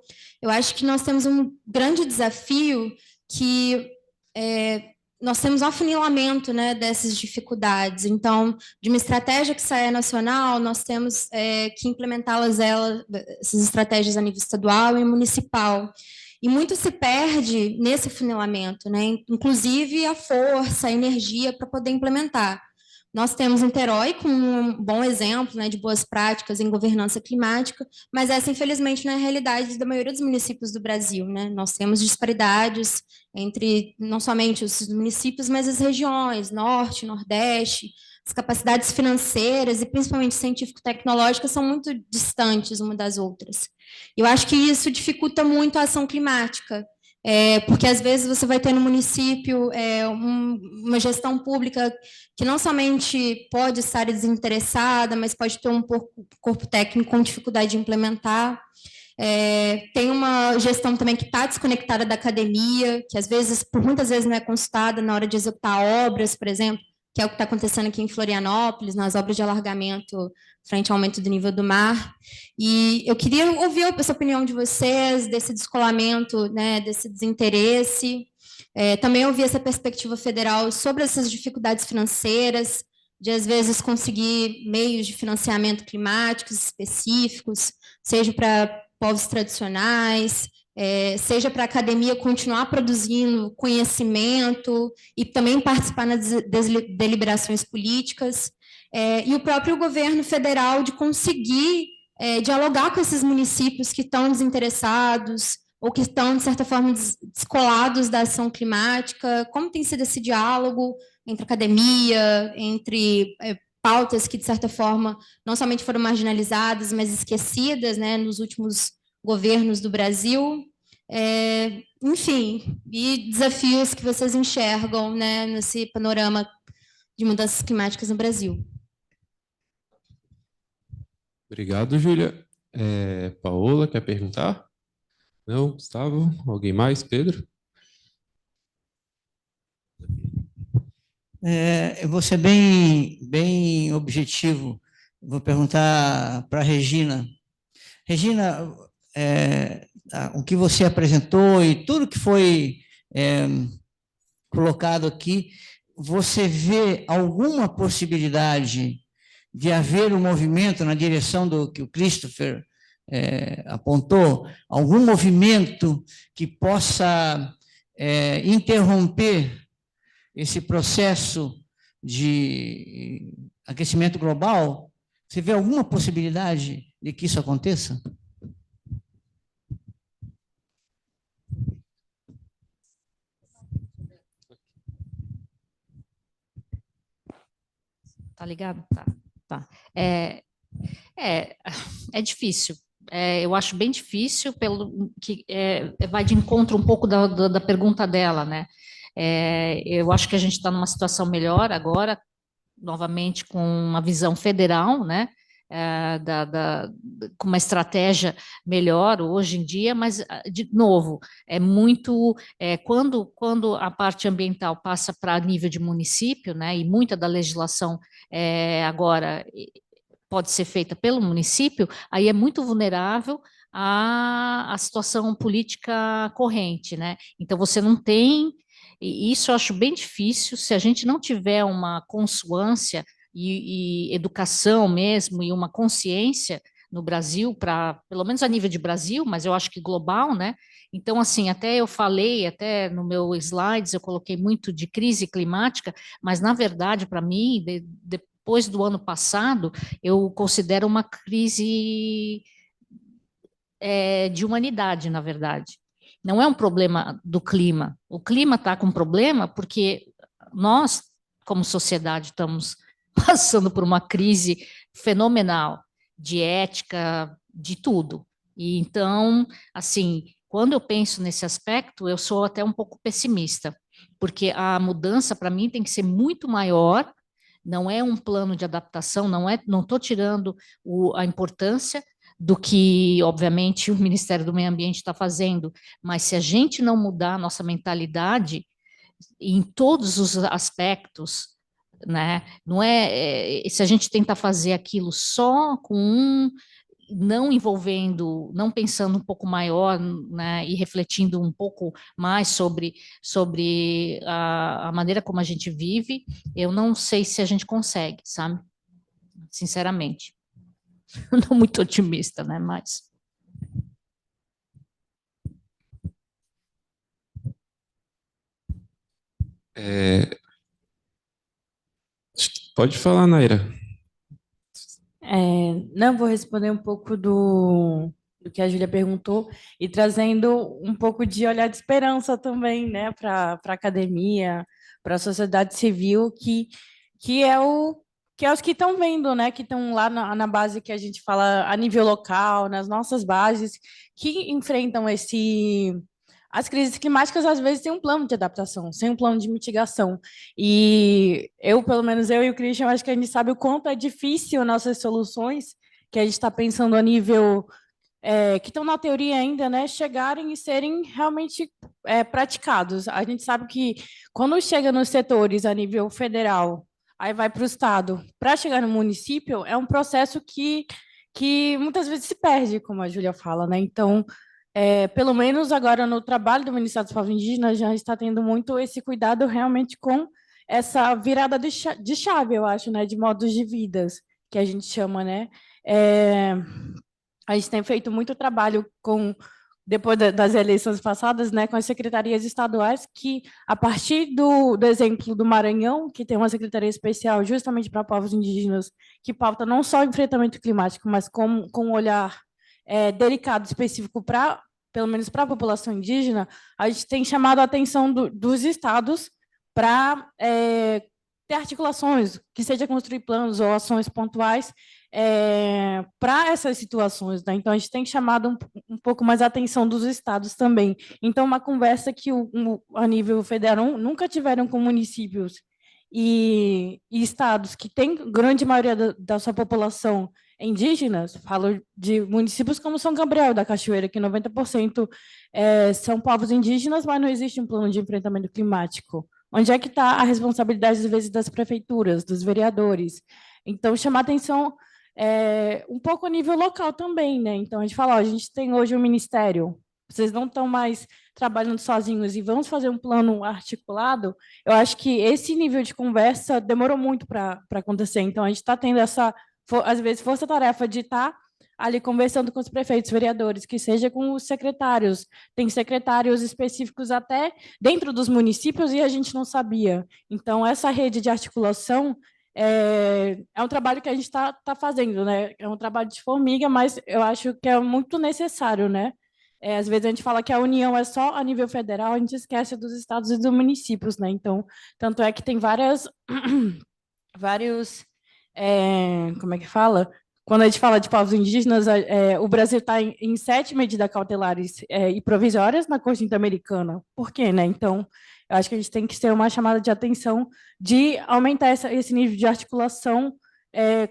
Eu acho que nós temos um grande desafio que nós temos um afunilamento, né, dessas dificuldades. Então, de uma estratégia que saia nacional, nós temos que implementá-las, essas estratégias a nível estadual e municipal. E muito se perde nesse afunilamento, né? Inclusive a força, a energia para poder implementar. Nós temos Niterói como um bom exemplo, né, de boas práticas em governança climática, mas essa, infelizmente, não é a realidade da maioria dos municípios do Brasil, né? Nós temos disparidades entre não somente os municípios, mas as regiões, norte, nordeste, as capacidades financeiras e principalmente científico-tecnológicas são muito distantes uma das outras. Eu acho que isso dificulta muito a ação climática, porque às vezes você vai ter no município uma gestão pública que não somente pode estar desinteressada, mas pode ter um corpo técnico com dificuldade de implementar. Tem uma gestão também que está desconectada da academia, que às vezes, por muitas vezes, não é consultada na hora de executar obras, por exemplo, que é o que está acontecendo aqui em Florianópolis, nas obras de alargamento frente ao aumento do nível do mar. E eu queria ouvir essa opinião de vocês, desse descolamento, né, desse desinteresse. Também ouvir essa perspectiva federal sobre essas dificuldades financeiras, de, às vezes, conseguir meios de financiamento climáticos específicos, seja para povos tradicionais, seja para a academia continuar produzindo conhecimento e também participar nas deliberações políticas, e o próprio governo federal de conseguir dialogar com esses municípios que estão desinteressados ou que estão, de certa forma, descolados da ação climática. Como tem sido esse diálogo entre academia, entre pautas que, de certa forma, não somente foram marginalizadas, mas esquecidas, né, nos últimos governos do Brasil. Enfim, e desafios que vocês enxergam, né, nesse panorama de mudanças climáticas no Brasil. Obrigado, Júlia. Paola, quer perguntar? Não, Gustavo? Alguém mais? Pedro? Eu vou ser bem objetivo. Vou perguntar para a Regina. Regina, o que você apresentou e tudo que foi colocado aqui, você vê alguma possibilidade de haver um movimento na direção do que o Christopher apontou? Algum movimento que possa interromper esse processo de aquecimento global? Você vê alguma possibilidade de que isso aconteça? Tá ligado? Tá. É difícil. Eu acho bem difícil, pelo que vai de encontro um pouco da pergunta dela, né? Eu acho que a gente está numa situação melhor agora, novamente com uma visão federal, né? Com uma estratégia melhor hoje em dia, mas, de novo, quando a parte ambiental passa para nível de município, né? E muita da legislação agora pode ser feita pelo município, aí é muito vulnerável à situação política corrente, né? Então você não tem, e isso eu acho bem difícil, se a gente não tiver uma consoância e educação mesmo, e uma consciência no Brasil, pelo menos a nível de Brasil, mas eu acho que global, né? Então, assim, até eu falei, até no meu slides, eu coloquei muito de crise climática, mas, na verdade, para mim, depois do ano passado, eu considero uma crise de humanidade, na verdade. Não é um problema do clima. O clima está com problema porque nós, como sociedade, estamos passando por uma crise fenomenal de ética, de tudo. E então, assim, quando eu penso nesse aspecto, eu sou até um pouco pessimista, porque a mudança para mim tem que ser muito maior. Não é um plano de adaptação, não estou tirando a importância do que, obviamente, o Ministério do Meio Ambiente está fazendo, mas se a gente não mudar a nossa mentalidade em todos os aspectos, né? Não se a gente tenta fazer aquilo só com não envolvendo, não pensando um pouco maior, né, e refletindo um pouco mais sobre a maneira como a gente vive, eu não sei se a gente consegue, sabe? Sinceramente. Não muito otimista, né? Mas. Pode falar, Naira. Não, vou responder um pouco do que a Júlia perguntou e trazendo um pouco de olhar de esperança também, né, para a academia, para a sociedade civil, que é que é os que estão vendo, né, que estão lá na base que a gente fala a nível local, nas nossas bases, que enfrentam as crises climáticas às vezes têm um plano de adaptação, sem um plano de mitigação. E eu, pelo menos eu e o Christian, acho que a gente sabe o quanto é difícil nossas soluções, que a gente está pensando a nível que estão na teoria ainda, né, chegarem e serem realmente praticados. A gente sabe que quando chega nos setores a nível federal, aí vai para o estado, para chegar no município, é um processo que muitas vezes se perde, como a Júlia fala, né? Então, pelo menos agora no trabalho do Ministério dos Povos Indígenas, já está tendo muito esse cuidado realmente com essa virada de chave, eu acho, né, de modos de vidas, que a gente chama, né? A gente tem feito muito trabalho depois das eleições passadas, né, com as secretarias estaduais, que, a partir do exemplo do Maranhão, que tem uma secretaria especial justamente para povos indígenas, que pauta não só o enfrentamento climático, mas com um olhar delicado, específico pelo menos para a população indígena, a gente tem chamado a atenção dos estados para ter articulações, que seja construir planos ou ações pontuais para essas situações, né? Então, a gente tem chamado um pouco mais a atenção dos estados também. Então, uma conversa que a nível federal nunca tiveram com municípios e estados que têm grande maioria da sua população indígenas, falo de municípios como São Gabriel da Cachoeira, que 90% são povos indígenas, mas não existe um plano de enfrentamento climático. Onde é que está a responsabilidade, às vezes, das prefeituras, dos vereadores? Então, chamar atenção um pouco a nível local também, né? Então, a gente fala, ó, a gente tem hoje um ministério, vocês não estão mais trabalhando sozinhos e vamos fazer um plano articulado. Eu acho que esse nível de conversa demorou muito para acontecer. Então, a gente está tendo às vezes, força-tarefa de estar ali conversando com os prefeitos, vereadores, que seja com os secretários. Tem secretários específicos até dentro dos municípios e a gente não sabia. Então, essa rede de articulação é um trabalho que a gente está fazendo, né? É um trabalho de formiga, mas eu acho que é muito necessário, né? Às vezes a gente fala que a união é só a nível federal, a gente esquece dos estados e dos municípios, né? Então, tanto é que tem vários, como é que fala? Quando a gente fala de povos indígenas, o Brasil está em 7 medidas cautelares e provisórias na Corte Interamericana. Por quê, né? Então, eu acho que a gente tem que ter uma chamada de atenção de aumentar esse nível de articulação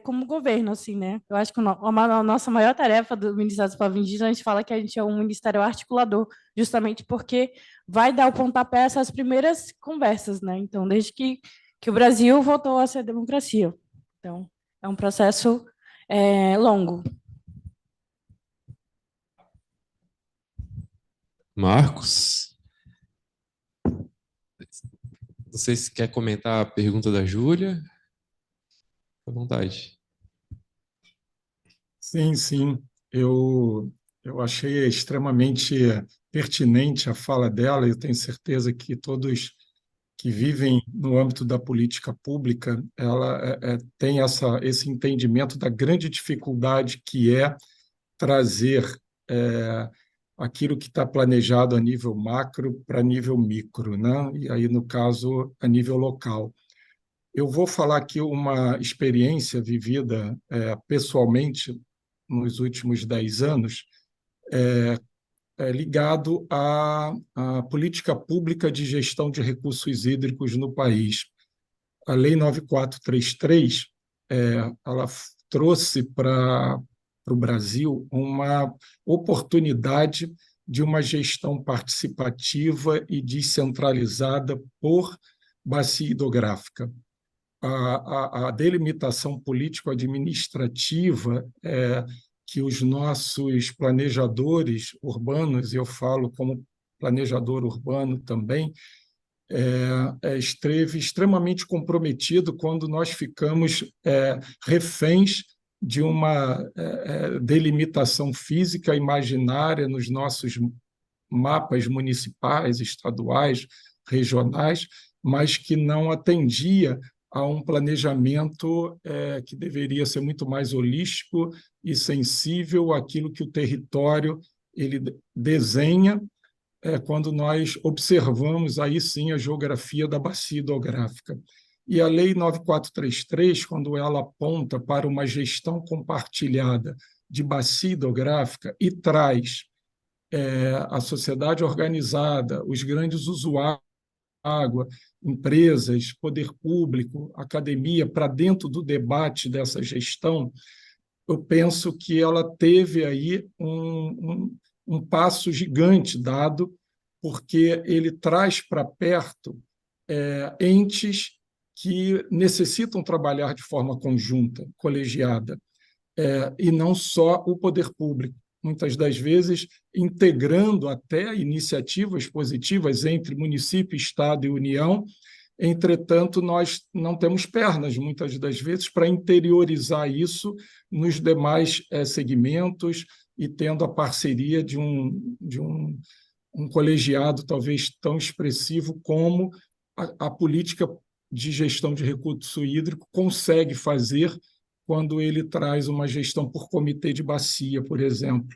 como governo, assim, né? Eu acho que a nossa maior tarefa do Ministério dos Povos Indígenas, a gente fala que a gente é um ministério articulador, justamente porque vai dar o pontapé a essas primeiras conversas, né? Então, desde que o Brasil voltou a ser democracia. Então, é um processo longo. Marcos, não sei se quer comentar a pergunta da Júlia. Fique à vontade. Sim, sim. Eu achei extremamente pertinente a fala dela, e eu tenho certeza que todos que vivem no âmbito da política pública, ela tem esse entendimento da grande dificuldade que é trazer aquilo que está planejado a nível macro para nível micro, né? E aí, no caso, a nível local. Eu vou falar aqui uma experiência vivida pessoalmente nos últimos 10 anos, ligado à política pública de gestão de recursos hídricos no país. A Lei 9433, ela trouxe para o Brasil uma oportunidade de uma gestão participativa e descentralizada por bacia hidrográfica. A delimitação político-administrativa que os nossos planejadores urbanos, e eu falo como planejador urbano também, esteve extremamente comprometido quando nós ficamos reféns de uma delimitação física imaginária nos nossos mapas municipais, estaduais, regionais, mas que não atendia a um planejamento que deveria ser muito mais holístico e sensível àquilo que o território ele desenha quando nós observamos aí sim a geografia da bacia hidrográfica. E a Lei 9433, quando ela aponta para uma gestão compartilhada de bacia hidrográfica e traz a sociedade organizada, os grandes usuários da água, empresas, poder público, academia, para dentro do debate dessa gestão, eu penso que ela teve aí um passo gigante dado, porque ele traz para perto entes que necessitam trabalhar de forma conjunta, colegiada, e não só o poder público. Muitas das vezes integrando até iniciativas positivas entre município, Estado e União. Entretanto, nós não temos pernas, muitas das vezes, para interiorizar isso nos demais segmentos e tendo a parceria de um colegiado talvez tão expressivo como a política de gestão de recurso hídrico consegue fazer quando ele traz uma gestão por comitê de bacia, por exemplo.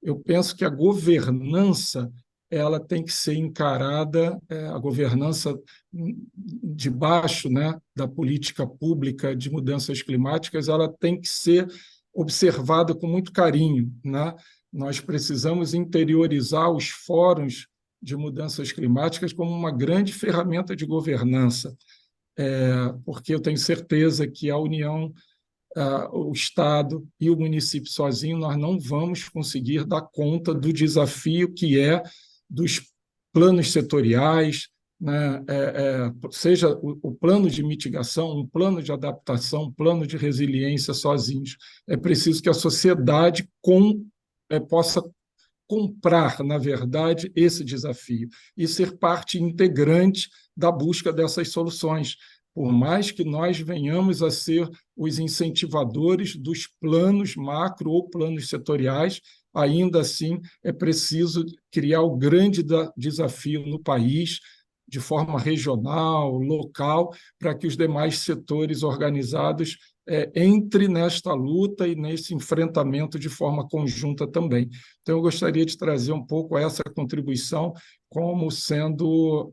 Eu penso que a governança ela tem que ser encarada, a governança debaixo, né, da política pública de mudanças climáticas, ela tem que ser observada com muito carinho, né? Nós precisamos interiorizar os fóruns de mudanças climáticas como uma grande ferramenta de governança, porque eu tenho certeza que a União, o Estado e o município sozinho, nós não vamos conseguir dar conta do desafio que é dos planos setoriais, né? Seja o plano de mitigação, um plano de adaptação, um plano de resiliência sozinhos. É preciso que a sociedade possa comprar, na verdade, esse desafio e ser parte integrante da busca dessas soluções. Por mais que nós venhamos a ser os incentivadores dos planos macro ou planos setoriais, ainda assim é preciso criar o grande desafio no país, de forma regional, local, para que os demais setores organizados entrem nesta luta e nesse enfrentamento de forma conjunta também. Então, eu gostaria de trazer um pouco essa contribuição como sendo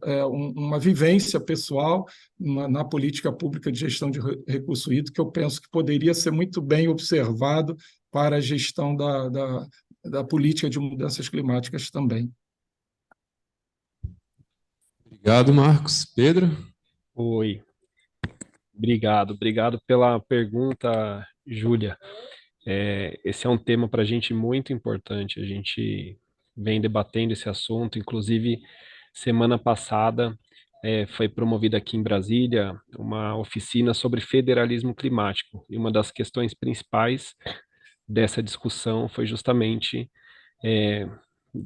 uma vivência pessoal na política pública de gestão de recurso hídrico, que eu penso que poderia ser muito bem observado para a gestão da política de mudanças climáticas também. Obrigado, Marcos. Pedro? Oi, obrigado pela pergunta, Júlia. Esse é um tema para a gente muito importante, a gente vem debatendo esse assunto, inclusive semana passada foi promovida aqui em Brasília uma oficina sobre federalismo climático, e uma das questões principais dessa discussão foi justamente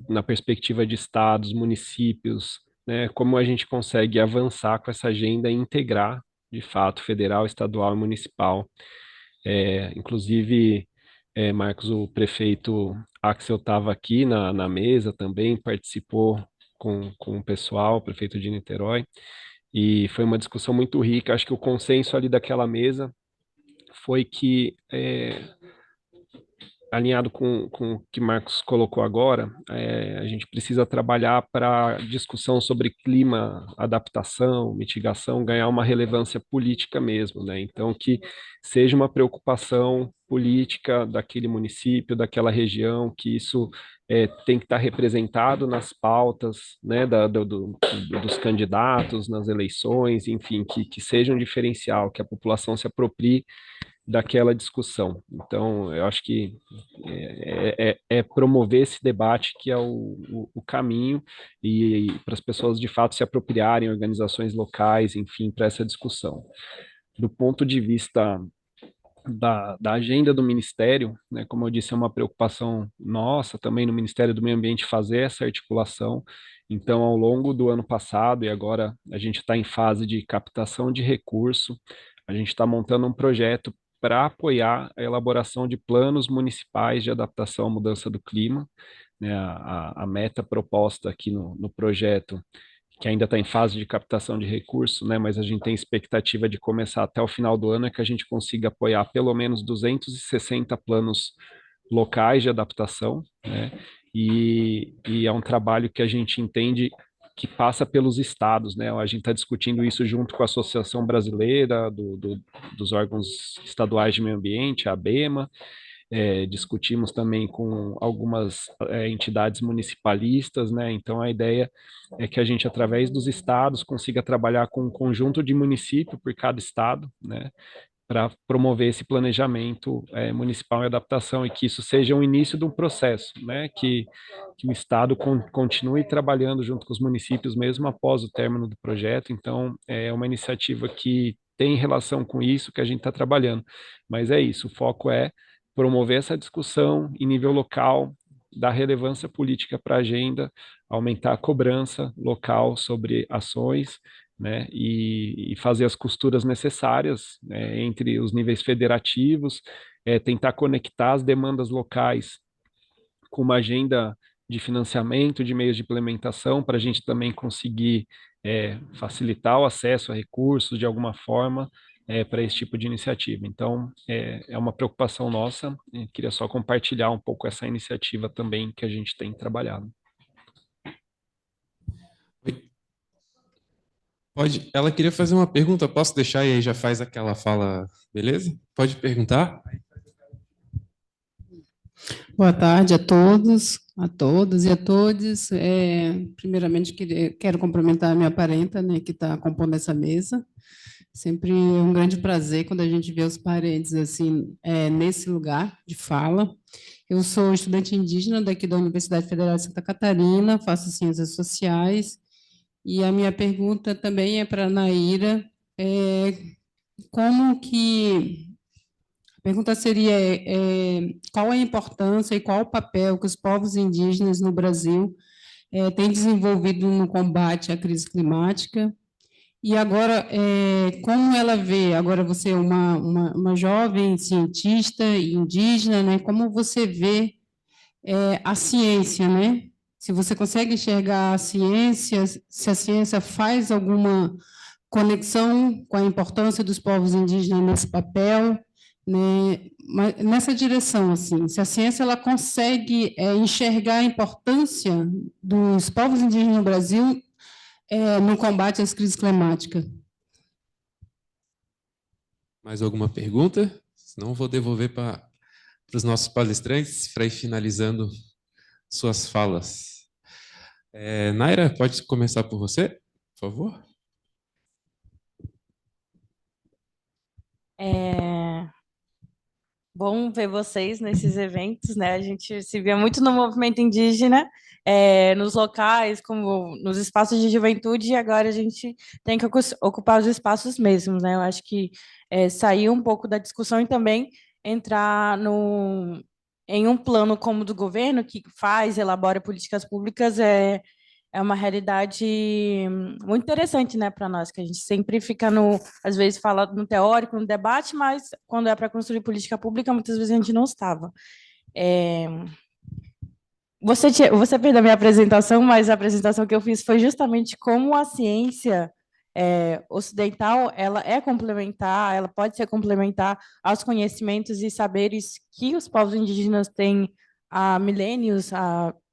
na perspectiva de estados, municípios, né, como a gente consegue avançar com essa agenda e integrar, de fato, federal, estadual e municipal. Inclusive, Marcos, o prefeito Axel estava aqui na mesa também, participou com o pessoal, o prefeito de Niterói, e foi uma discussão muito rica. Acho que o consenso ali daquela mesa foi que alinhado com o que Marcos colocou agora, a gente precisa trabalhar para discussão sobre clima, adaptação, mitigação, ganhar uma relevância política mesmo, né? Então, que seja uma preocupação política daquele município, daquela região, que isso tem que estar representado nas pautas, né, dos candidatos, nas eleições, enfim, que seja um diferencial, que a população se aproprie daquela discussão. Então, eu acho que é promover esse debate que é o caminho e para as pessoas de fato se apropriarem, organizações locais, enfim, para essa discussão. Do ponto de vista da agenda do Ministério, né, como eu disse, é uma preocupação nossa também no Ministério do Meio Ambiente fazer essa articulação. Então, ao longo do ano passado, e agora a gente está em fase de captação de recurso, a gente está montando um projeto para apoiar a elaboração de planos municipais de adaptação à mudança do clima. Né, a meta proposta aqui no projeto, que ainda está em fase de captação de recursos, né, mas a gente tem expectativa de começar até o final do ano, é que a gente consiga apoiar pelo menos 260 planos locais de adaptação, né, e é um trabalho que a gente entende que passa pelos estados, né, a gente está discutindo isso junto com a Associação Brasileira dos órgãos estaduais de meio ambiente, a ABEMA, discutimos também com algumas entidades municipalistas, né? Então a ideia é que a gente, através dos estados, consiga trabalhar com um conjunto de município por cada estado, né? Para promover esse planejamento municipal e adaptação e que isso seja o início de um processo, né? Que o estado continue trabalhando junto com os municípios mesmo após o término do projeto. Então é uma iniciativa que tem relação com isso que a gente está trabalhando. Mas é isso, o foco é promover essa discussão em nível local, dar relevância política para a agenda, aumentar a cobrança local sobre ações, né, e fazer as costuras necessárias, né, entre os níveis federativos, tentar conectar as demandas locais com uma agenda de financiamento, de meios de implementação, para a gente também conseguir facilitar o acesso a recursos de alguma forma, para esse tipo de iniciativa. Então, é uma preocupação nossa, queria só compartilhar um pouco essa iniciativa também que a gente tem trabalhado. Pode, ela queria fazer uma pergunta, posso deixar e aí já faz aquela fala, beleza? Pode perguntar? Boa tarde a todos, a todas e a todos. Primeiramente, quero cumprimentar a minha parenta, né, que está compondo essa mesa. Sempre é um grande prazer quando a gente vê os parentes assim, nesse lugar de fala. Eu sou estudante indígena daqui da Universidade Federal de Santa Catarina, faço ciências sociais, e a minha pergunta também é para a Naira, como que a pergunta seria qual a importância e qual o papel que os povos indígenas no Brasil têm desenvolvido no combate à crise climática? E agora, como ela vê, agora você é uma jovem cientista indígena, né? Como você vê a ciência, né? Se você consegue enxergar a ciência, se a ciência faz alguma conexão com a importância dos povos indígenas nesse papel, né, nessa direção, assim, se a ciência ela consegue enxergar a importância dos povos indígenas no Brasil no combate às crises climáticas. Mais alguma pergunta? Senão vou devolver para os nossos palestrantes para ir finalizando suas falas. Naira, pode começar por você, por favor? Bom ver vocês nesses eventos, né? A gente se vê muito no movimento indígena, nos locais, como nos espaços de juventude, e agora a gente tem que ocupar os espaços mesmos, né? Eu acho que sair um pouco da discussão e também entrar em um plano como o do governo, que elabora políticas públicas, é uma realidade muito interessante, né, para nós, que a gente sempre fica às vezes fala no teórico, no debate, mas quando é para construir política pública, muitas vezes a gente não estava. Você fez a minha apresentação, mas a apresentação que eu fiz foi justamente como a ciência ocidental, ela é complementar, ela pode ser complementar aos conhecimentos e saberes que os povos indígenas têm há milênios,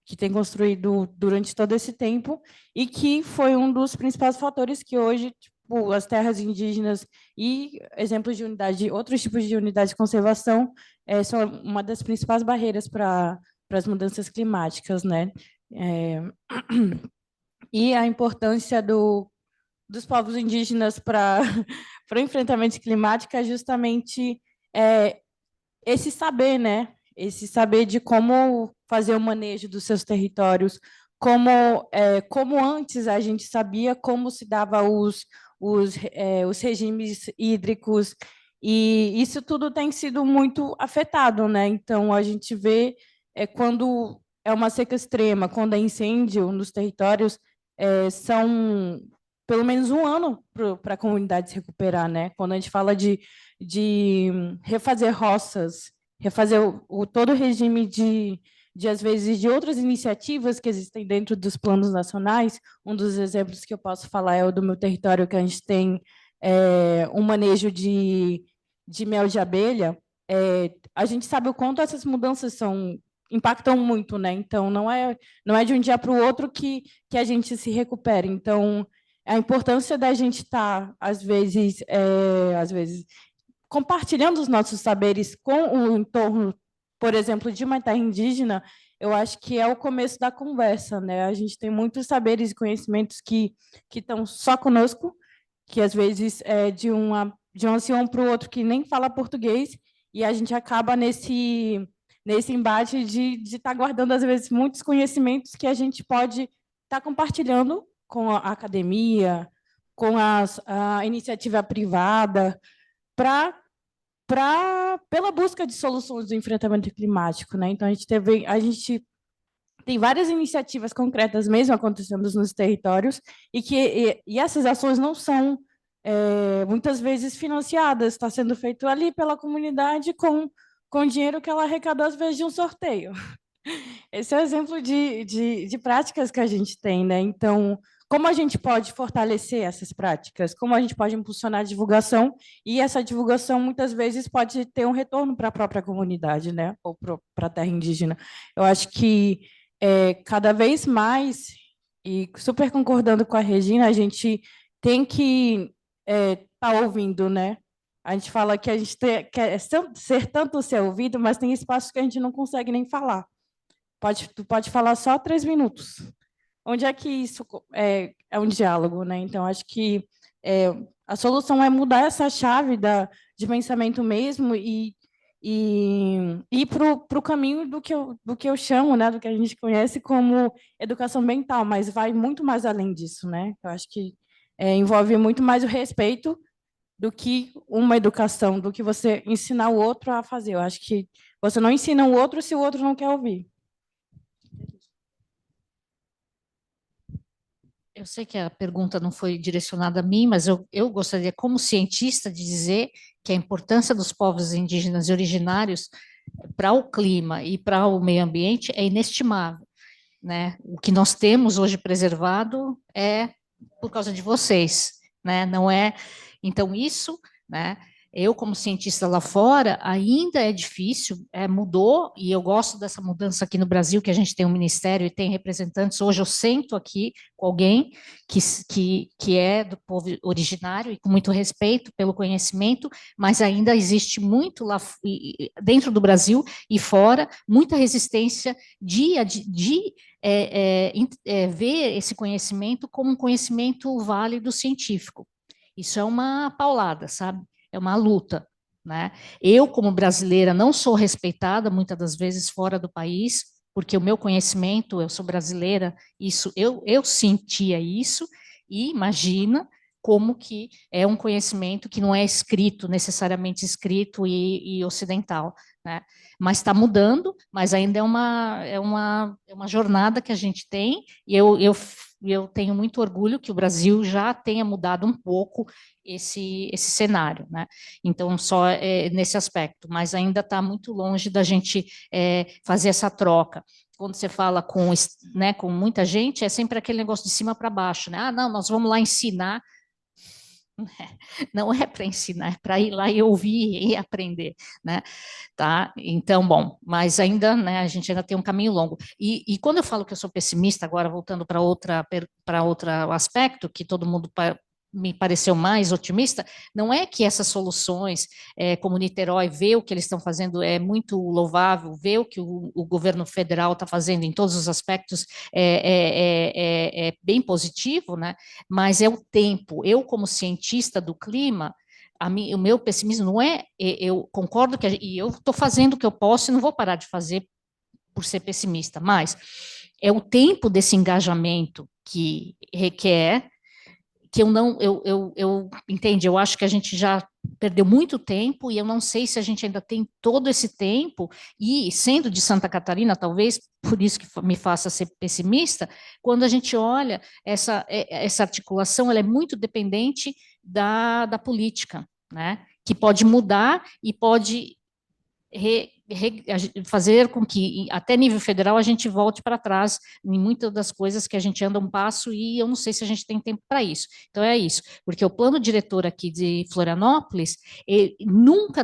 que têm construído durante todo esse tempo, e que foi um dos principais fatores que hoje, tipo, as terras indígenas e exemplos de unidade, outros tipos de unidade de conservação, são uma das principais barreiras para as mudanças climáticas, né? E a importância dos povos indígenas para o enfrentamento climático é justamente esse saber, né? Esse saber de como fazer o manejo dos seus territórios, como antes a gente sabia como se dava os regimes hídricos, e isso tudo tem sido muito afetado, né? Então, a gente vê quando é uma seca extrema, quando é incêndio nos territórios, são pelo menos um ano para a comunidade se recuperar, né? Quando a gente fala de refazer roças, refazer todo o regime às vezes, de outras iniciativas que existem dentro dos planos nacionais. Um dos exemplos que eu posso falar é o do meu território, que a gente tem um manejo de mel de abelha. A gente sabe o quanto essas mudanças impactam muito, né? Então, não é de um dia para o outro que a gente se recupera. Então, a importância da gente estar, às vezes, compartilhando os nossos saberes com o entorno, por exemplo, de uma terra indígena, eu acho que é o começo da conversa, né? A gente tem muitos saberes e conhecimentos que estão só conosco, que às vezes é de um ancião para o outro que nem fala português, e a gente acaba nesse embate de estar guardando, às vezes, muitos conhecimentos que a gente pode estar compartilhando com a academia, com a iniciativa privada, pela busca de soluções do enfrentamento climático, né? Então, a gente tem várias iniciativas concretas mesmo acontecendo nos territórios, e essas ações não são muitas vezes financiadas, está sendo feito ali pela comunidade com dinheiro que ela arrecadou, às vezes, de um sorteio. Esse é o exemplo de práticas que a gente tem, né? Então, como a gente pode fortalecer essas práticas? Como a gente pode impulsionar a divulgação? E essa divulgação, muitas vezes, pode ter um retorno para a própria comunidade, né? Ou para a terra indígena. Eu acho que, cada vez mais, e super concordando com a Regina, a gente tem que estar ouvindo, né? A gente fala que a gente quer ser tanto ser ouvido, mas tem espaços que a gente não consegue nem falar. Tu pode falar só 3 minutos. Onde é que isso é um diálogo, né? Então, acho que a solução é mudar essa chave de pensamento mesmo e ir para o caminho do que eu chamo, né? Do que a gente conhece como educação ambiental, mas vai muito mais além disso, né? Eu acho que envolve muito mais o respeito do que uma educação, do que você ensinar o outro a fazer. Eu acho que você não ensina o outro se o outro não quer ouvir. Eu sei que a pergunta não foi direcionada a mim, mas eu gostaria, como cientista, de dizer que a importância dos povos indígenas e originários para o clima e para o meio ambiente é inestimável, né? O que nós temos hoje preservado é por causa de vocês, né? Não é. Então, isso, né? Eu, como cientista lá fora, ainda é difícil, mudou, e eu gosto dessa mudança aqui no Brasil, que a gente tem um ministério e tem representantes. Hoje eu sento aqui com alguém que é do povo originário e com muito respeito pelo conhecimento, mas ainda existe muito lá dentro do Brasil e fora, muita resistência de ver esse conhecimento como um conhecimento válido científico. Isso é uma paulada, sabe? É uma luta, né? Eu, como brasileira, não sou respeitada muitas das vezes fora do país, porque o meu conhecimento, eu sou brasileira, eu sentia isso, e imagina como que é um conhecimento que não é necessariamente escrito e ocidental, né? Mas está mudando, mas ainda é uma jornada que a gente tem, e eu tenho muito orgulho que o Brasil já tenha mudado um pouco esse cenário, né? Então, só nesse aspecto, mas ainda está muito longe da gente fazer essa troca. Quando você fala com muita gente, é sempre aquele negócio de cima para baixo, né? Ah, não, nós vamos lá ensinar. Não é para ensinar, é para ir lá e ouvir e aprender, né? Tá? Então, bom, mas ainda, né, a gente ainda tem um caminho longo. E quando eu falo que eu sou pessimista, agora voltando para outro aspecto, que todo mundo me pareceu mais otimista, não é que essas soluções, como Niterói, vê o que eles estão fazendo é muito louvável, vê o que o governo federal está fazendo em todos os aspectos é bem positivo, né? Mas é o tempo. Eu, como cientista do clima, o meu pessimismo não é, eu concordo e eu estou fazendo o que eu posso e não vou parar de fazer por ser pessimista, mas é o tempo desse engajamento que requer, que eu não, eu entende, eu acho que a gente já perdeu muito tempo e eu não sei se a gente ainda tem todo esse tempo, e sendo de Santa Catarina, talvez por isso que me faça ser pessimista, quando a gente olha essa articulação, ela é muito dependente da política, né? Que pode mudar e pode fazer com que, até nível federal, a gente volte para trás em muitas das coisas que a gente anda um passo e eu não sei se a gente tem tempo para isso. Então, é isso, porque o plano diretor aqui de Florianópolis, ele, nunca,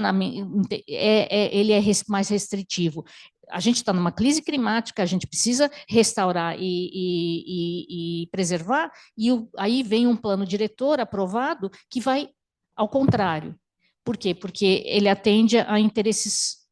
ele é mais restritivo. A gente está numa crise climática, a gente precisa restaurar e preservar, e aí vem um plano diretor aprovado que vai ao contrário. Por quê? Porque ele atende a interesses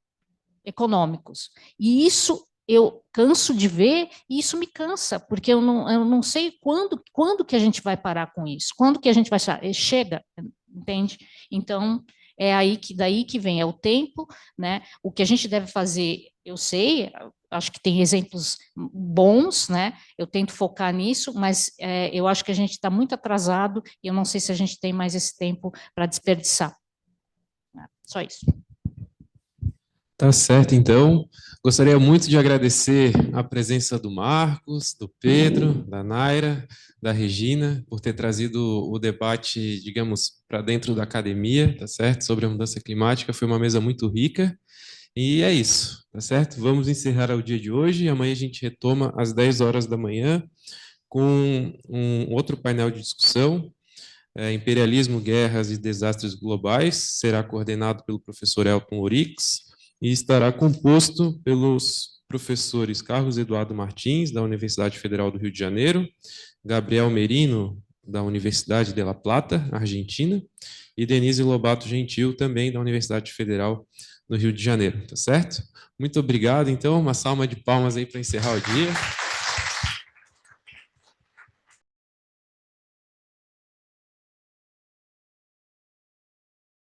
econômicos. E isso eu canso de ver, e isso me cansa, porque eu não sei quando que a gente vai parar com isso, quando que a gente vai chega, entende? Então, é daí que vem, é o tempo, né? O que a gente deve fazer, eu sei, acho que tem exemplos bons, né? Eu tento focar nisso, mas eu acho que a gente está muito atrasado e eu não sei se a gente tem mais esse tempo para desperdiçar. Só isso. Tá certo, então. Gostaria muito de agradecer a presença do Marcos, do Pedro, da Naira, da Regina, por ter trazido o debate, digamos, para dentro da academia, tá certo? Sobre a mudança climática. Foi uma mesa muito rica. E é isso, tá certo? Vamos encerrar o dia de hoje. Amanhã a gente retoma às 10 horas da manhã com um outro painel de discussão. Imperialismo, Guerras e Desastres Globais. Será coordenado pelo professor Elton Orix e estará composto pelos professores Carlos Eduardo Martins, da Universidade Federal do Rio de Janeiro, Gabriel Merino, da Universidade de La Plata, Argentina, e Denise Lobato Gentil, também da Universidade Federal do Rio de Janeiro, tá certo? Muito obrigado, então, uma salva de palmas aí para encerrar o dia.